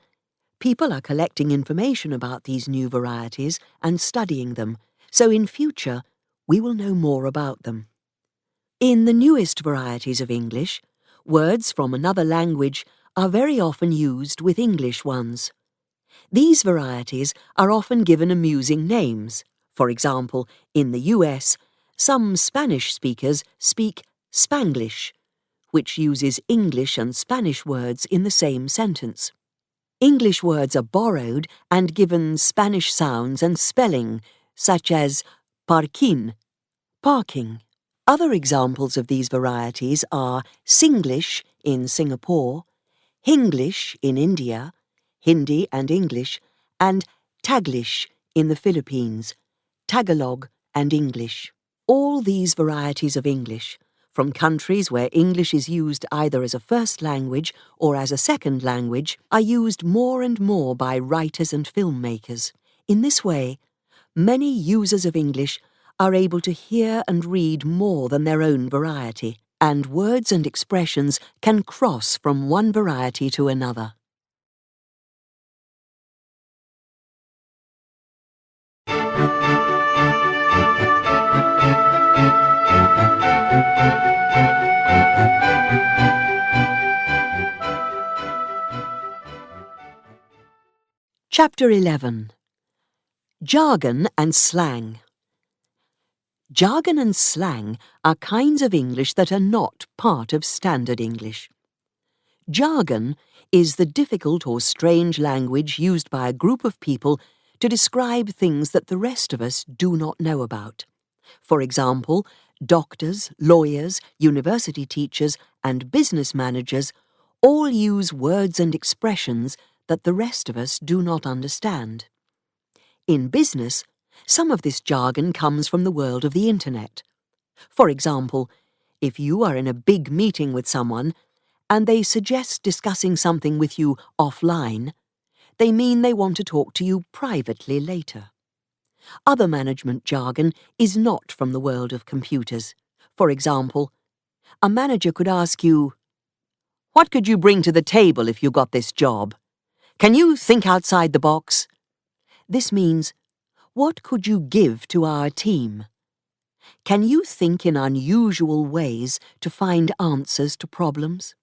people are collecting information about these new varieties and studying them, so in future we will know more about them. In the newest varieties of English, words from another language are very often used with English ones. These varieties are often given amusing names. For example, in the US, some Spanish speakers speak Spanglish, which uses English and Spanish words in the same sentence. English words are borrowed and given Spanish sounds and spelling, such as parquín, parking. Other examples of these varieties are Singlish in Singapore, Hinglish in India, Hindi and English, and Taglish in the Philippines, Tagalog and English. All these varieties of English, from countries where English is used either as a first language or as a second language, are used more and more by writers and filmmakers. In this way, many users of English are able to hear and read more than their own variety, and words and expressions can cross from one variety to another. Chapter 11. Jargon and Slang. Jargon and slang are kinds of English that are not part of standard English. Jargon is the difficult or strange language used by a group of people to describe things that the rest of us do not know about. For example, doctors, lawyers, university teachers, and business managers all use words and expressions that the rest of us do not understand. In business, some of this jargon comes from the world of the Internet. For example, if you are in a big meeting with someone and they suggest discussing something with you offline, they mean they want to talk to you privately later. Other management jargon is not from the world of computers. For example, a manager could ask you, "What could you bring to the table if you got this job? Can you think outside the box?" This means, what could you give to our team? Can you think in unusual ways to find answers to problems?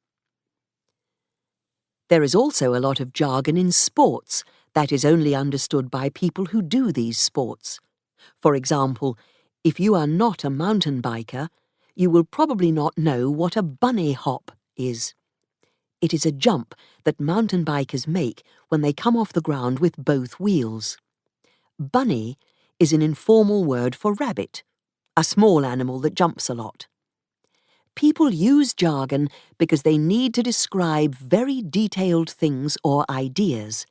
There is also a lot of jargon in sports that is only understood by people who do these sports. For example, if you are not a mountain biker, you will probably not know what a bunny hop is. It is a jump that mountain bikers make when they come off the ground with both wheels. Bunny is an informal word for rabbit, a small animal that jumps a lot. People use jargon because they need to describe very detailed things or ideas,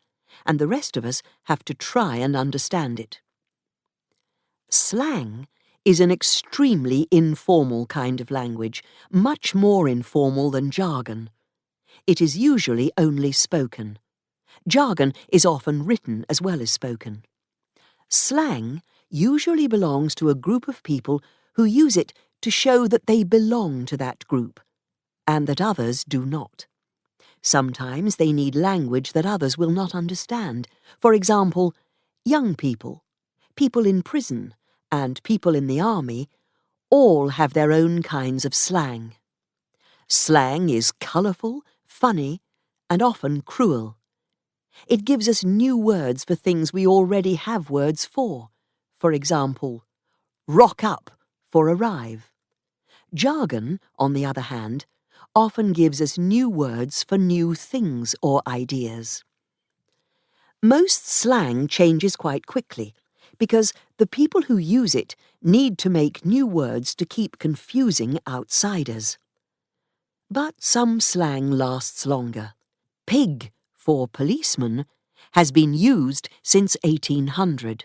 and the rest of us have to try and understand it. Slang is an extremely informal kind of language, much more informal than jargon. It is usually only spoken. Jargon is often written as well as spoken. Slang usually belongs to a group of people who use it to show that they belong to that group, and that others do not. Sometimes they need language that others will not understand. For example, young people, people in prison, and people in the army all have their own kinds of slang. Slang is colourful, funny, and often cruel. It gives us new words for things we already have words for. For example, rock up for arrive. Jargon, on the other hand, often gives us new words for new things or ideas. Most slang changes quite quickly because the people who use it need to make new words to keep confusing outsiders. But some slang lasts longer. Pig for policeman has been used since 1800.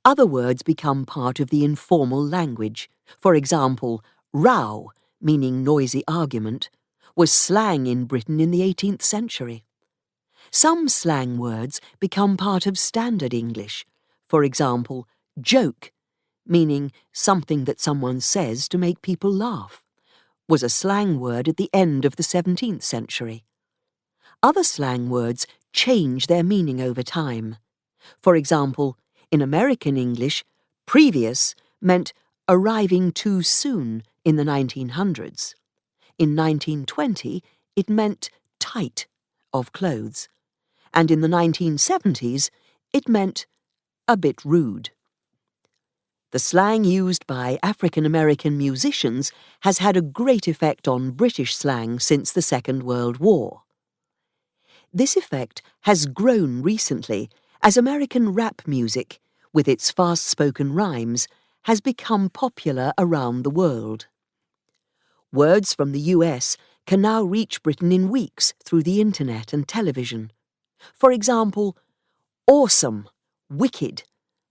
Other words become part of the informal language. For example, row, meaning noisy argument, was slang in Britain in the 18th century. Some slang words become part of standard English. For example, joke, meaning something that someone says to make people laugh, was a slang word at the end of the 17th century. Other slang words change their meaning over time. For example, in American English, previous meant arriving too soon in the 1900s. In 1920, it meant tight of clothes. And in the 1970s, it meant a bit rude. The slang used by African American musicians has had a great effect on British slang since the Second World War. This effect has grown recently as American rap music, with its fast-spoken rhymes, has become popular around the world. Words from the US can now reach Britain in weeks through the internet and television. For example, awesome, wicked,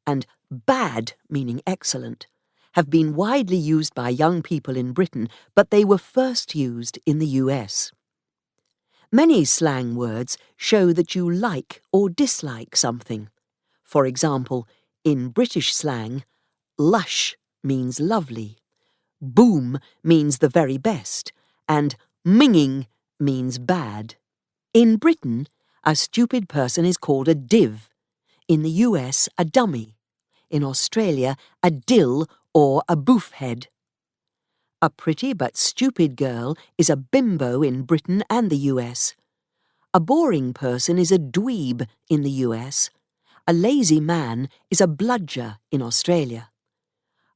and bad, meaning excellent, have been widely used by young people in Britain, but they were first used in the US. Many slang words show that you like or dislike something. For example, in British slang, lush means lovely, boom means the very best, and minging means bad. In Britain, a stupid person is called a div. In the US, a dummy. In Australia, a dill or a boofhead. A pretty but stupid girl is a bimbo in Britain and the US. A boring person is a dweeb in the US. A lazy man is a bludger in Australia.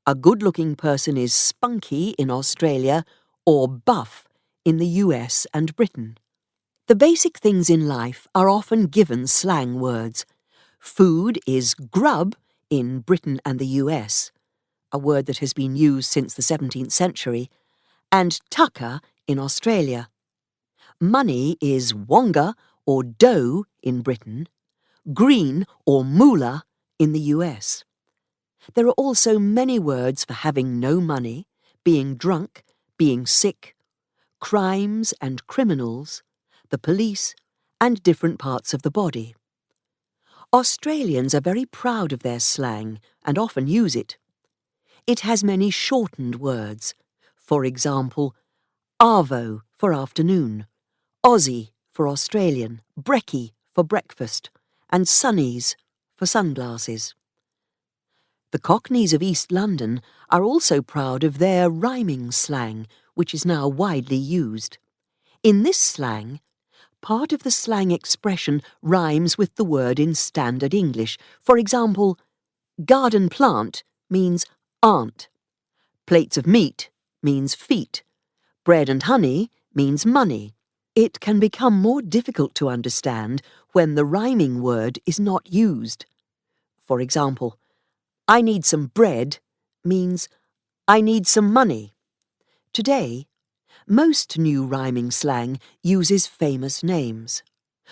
A good-looking person is spunky in Australia or buff in the US and Britain. The basic things in life are often given slang words. Food is grub in Britain and the US, a word that has been used since the 17th century, and tucker in Australia. Money is wonga or dough in Britain, green or moolah in the US. There are also many words for having no money, being drunk, being sick, crimes and criminals, the police, and different parts of the body. Australians are very proud of their slang and often use it. It has many shortened words. For example, arvo for afternoon, Aussie for Australian, brekkie for breakfast, and sunnies for sunglasses. The Cockneys of East London are also proud of their rhyming slang, which is now widely used. In this slang, part of the slang expression rhymes with the word in standard English. For example, garden plant means aunt, plates of meat means feet, bread and honey means money. It can become more difficult to understand when the rhyming word is not used. For example, I need some bread means I need some money. Today, most new rhyming slang uses famous names.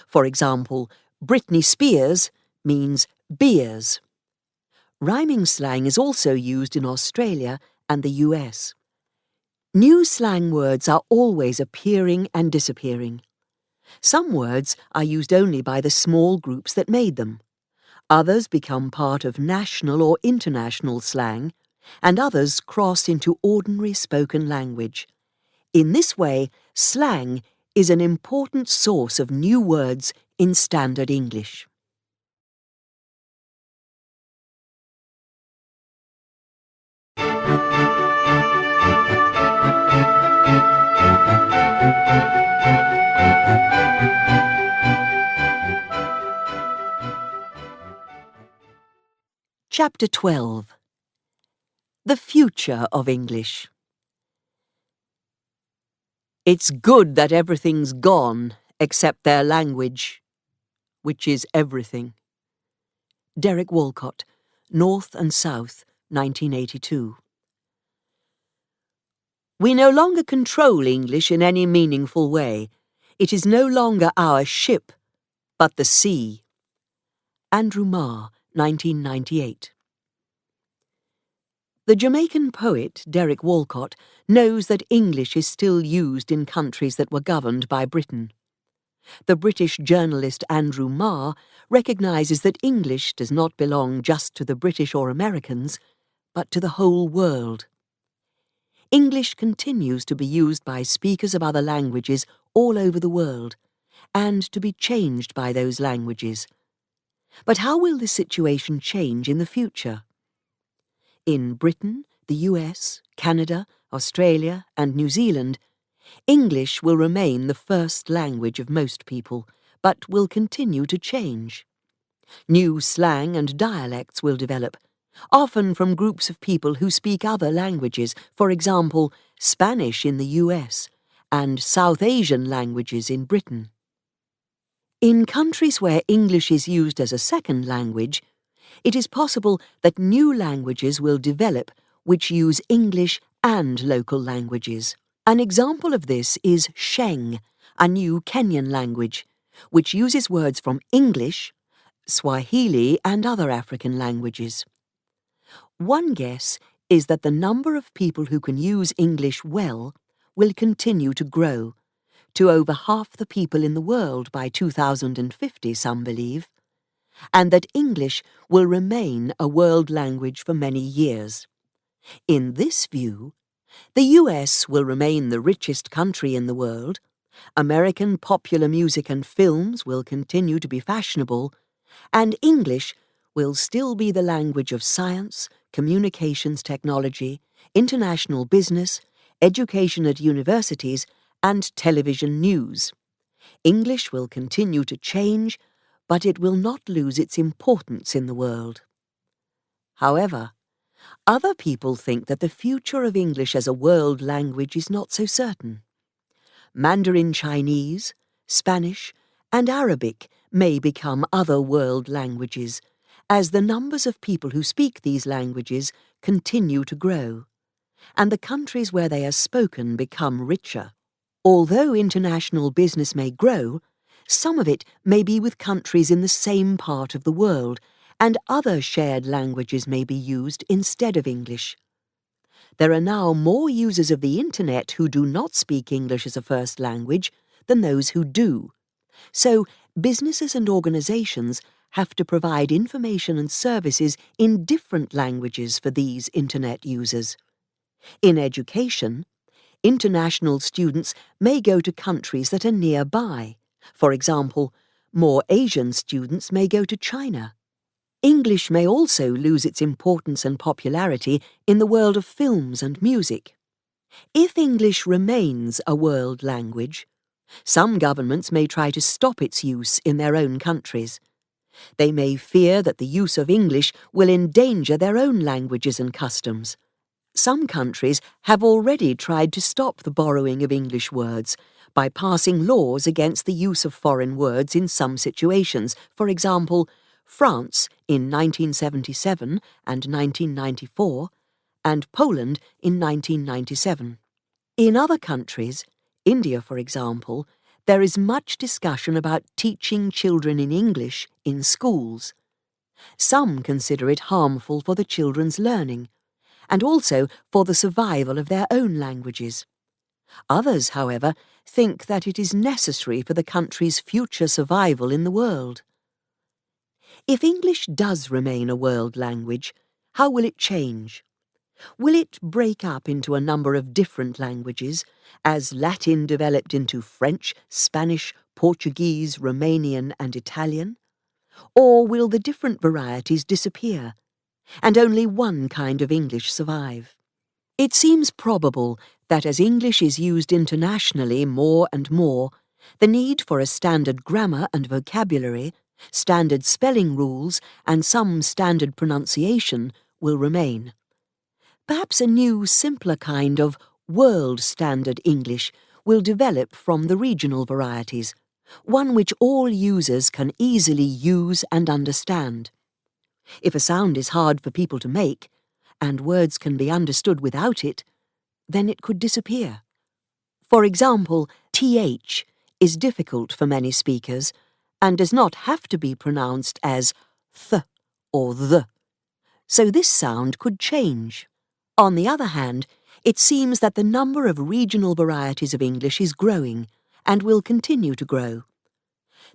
For example, Britney Spears means beers. Rhyming slang is also used in Australia and the US. New slang words are always appearing and disappearing. Some words are used only by the small groups that made them. Others become part of national or international slang, and others cross into ordinary spoken language. In this way, slang is an important source of new words in standard English. Chapter 12. The Future of English. It's good that everything's gone except their language, which is everything. Derek Walcott, North and South, 1982. We no longer control English in any meaningful way. It is no longer our ship, but the sea. Andrew Marr, 1998. The Jamaican poet Derek Walcott knows that English is still used in countries that were governed by Britain. The British journalist Andrew Marr recognises that English does not belong just to the British or Americans, but to the whole world. English continues to be used by speakers of other languages all over the world, and to be changed by those languages. But how will this situation change in the future? In Britain, the US, Canada, Australia, and New Zealand, English will remain the first language of most people, but will continue to change. New slang and dialects will develop, often from groups of people who speak other languages, for example, Spanish in the US and South Asian languages in Britain. In countries where English is used as a second language, it is possible that new languages will develop which use English and local languages. An example of this is Sheng, a new Kenyan language, which uses words from English, Swahili and other African languages. One guess is that the number of people who can use English well will continue to grow, to over half the people in the world by 2050, some believe, and that English will remain a world language for many years. In this view, the US will remain the richest country in the world, American popular music and films will continue to be fashionable, and English will still be the language of science, communications technology, international business, education at universities, and television news. English will continue to change, but it will not lose its importance in the world. However, other people think that the future of English as a world language is not so certain. Mandarin Chinese, Spanish, and Arabic may become other world languages, as the numbers of people who speak these languages continue to grow, and the countries where they are spoken become richer. Although international business may grow, some of it may be with countries in the same part of the world, and other shared languages may be used instead of English. There are now more users of the Internet who do not speak English as a first language than those who do. So, businesses and organisations have to provide information and services in different languages for these Internet users. In education, international students may go to countries that are nearby. For example, more Asian students may go to China. English may also lose its importance and popularity in the world of films and music. If English remains a world language, some governments may try to stop its use in their own countries. They may fear that the use of English will endanger their own languages and customs. Some countries have already tried to stop the borrowing of English words by passing laws against the use of foreign words in some situations. For example, France in 1977 and 1994, and Poland in 1997. In other countries, India for example, there is much discussion about teaching children in English in schools. Some consider it harmful for the children's learning, and also for the survival of their own languages. Others, however, think that it is necessary for the country's future survival in the world. If English does remain a world language, how will it change? Will it break up into a number of different languages, as Latin developed into French, Spanish, Portuguese, Romanian and Italian? Or will the different varieties disappear, and only one kind of English survive? It seems probable that as English is used internationally more and more, the need for a standard grammar and vocabulary, standard spelling rules, and some standard pronunciation will remain. Perhaps a new, simpler kind of world standard English will develop from the regional varieties, one which all users can easily use and understand. If a sound is hard for people to make, and words can be understood without it, then it could disappear. For example, th is difficult for many speakers and does not have to be pronounced as th or the, so this sound could change. On the other hand, it seems that the number of regional varieties of English is growing and will continue to grow.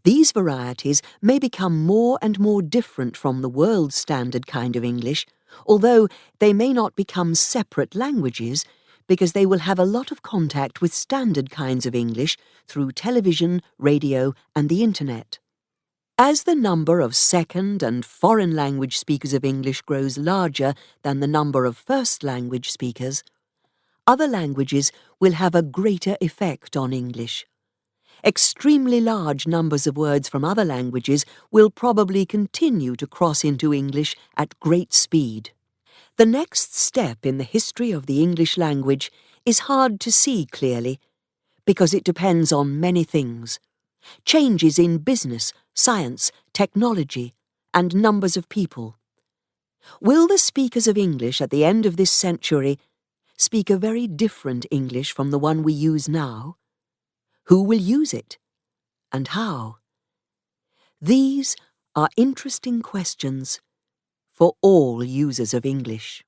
These varieties may become more and more different from the world standard kind of English, although they may not become separate languages because they will have a lot of contact with standard kinds of English through television, radio and the internet. As the number of second and foreign language speakers of English grows larger than the number of first language speakers, other languages will have a greater effect on English. Extremely large numbers of words from other languages will probably continue to cross into English at great speed. The next step in the history of the English language is hard to see clearly because it depends on many things. Changes in business, science, technology, and numbers of people. Will the speakers of English at the end of this century speak a very different English from the one we use now? Who will use it, and how? These are interesting questions for all users of English.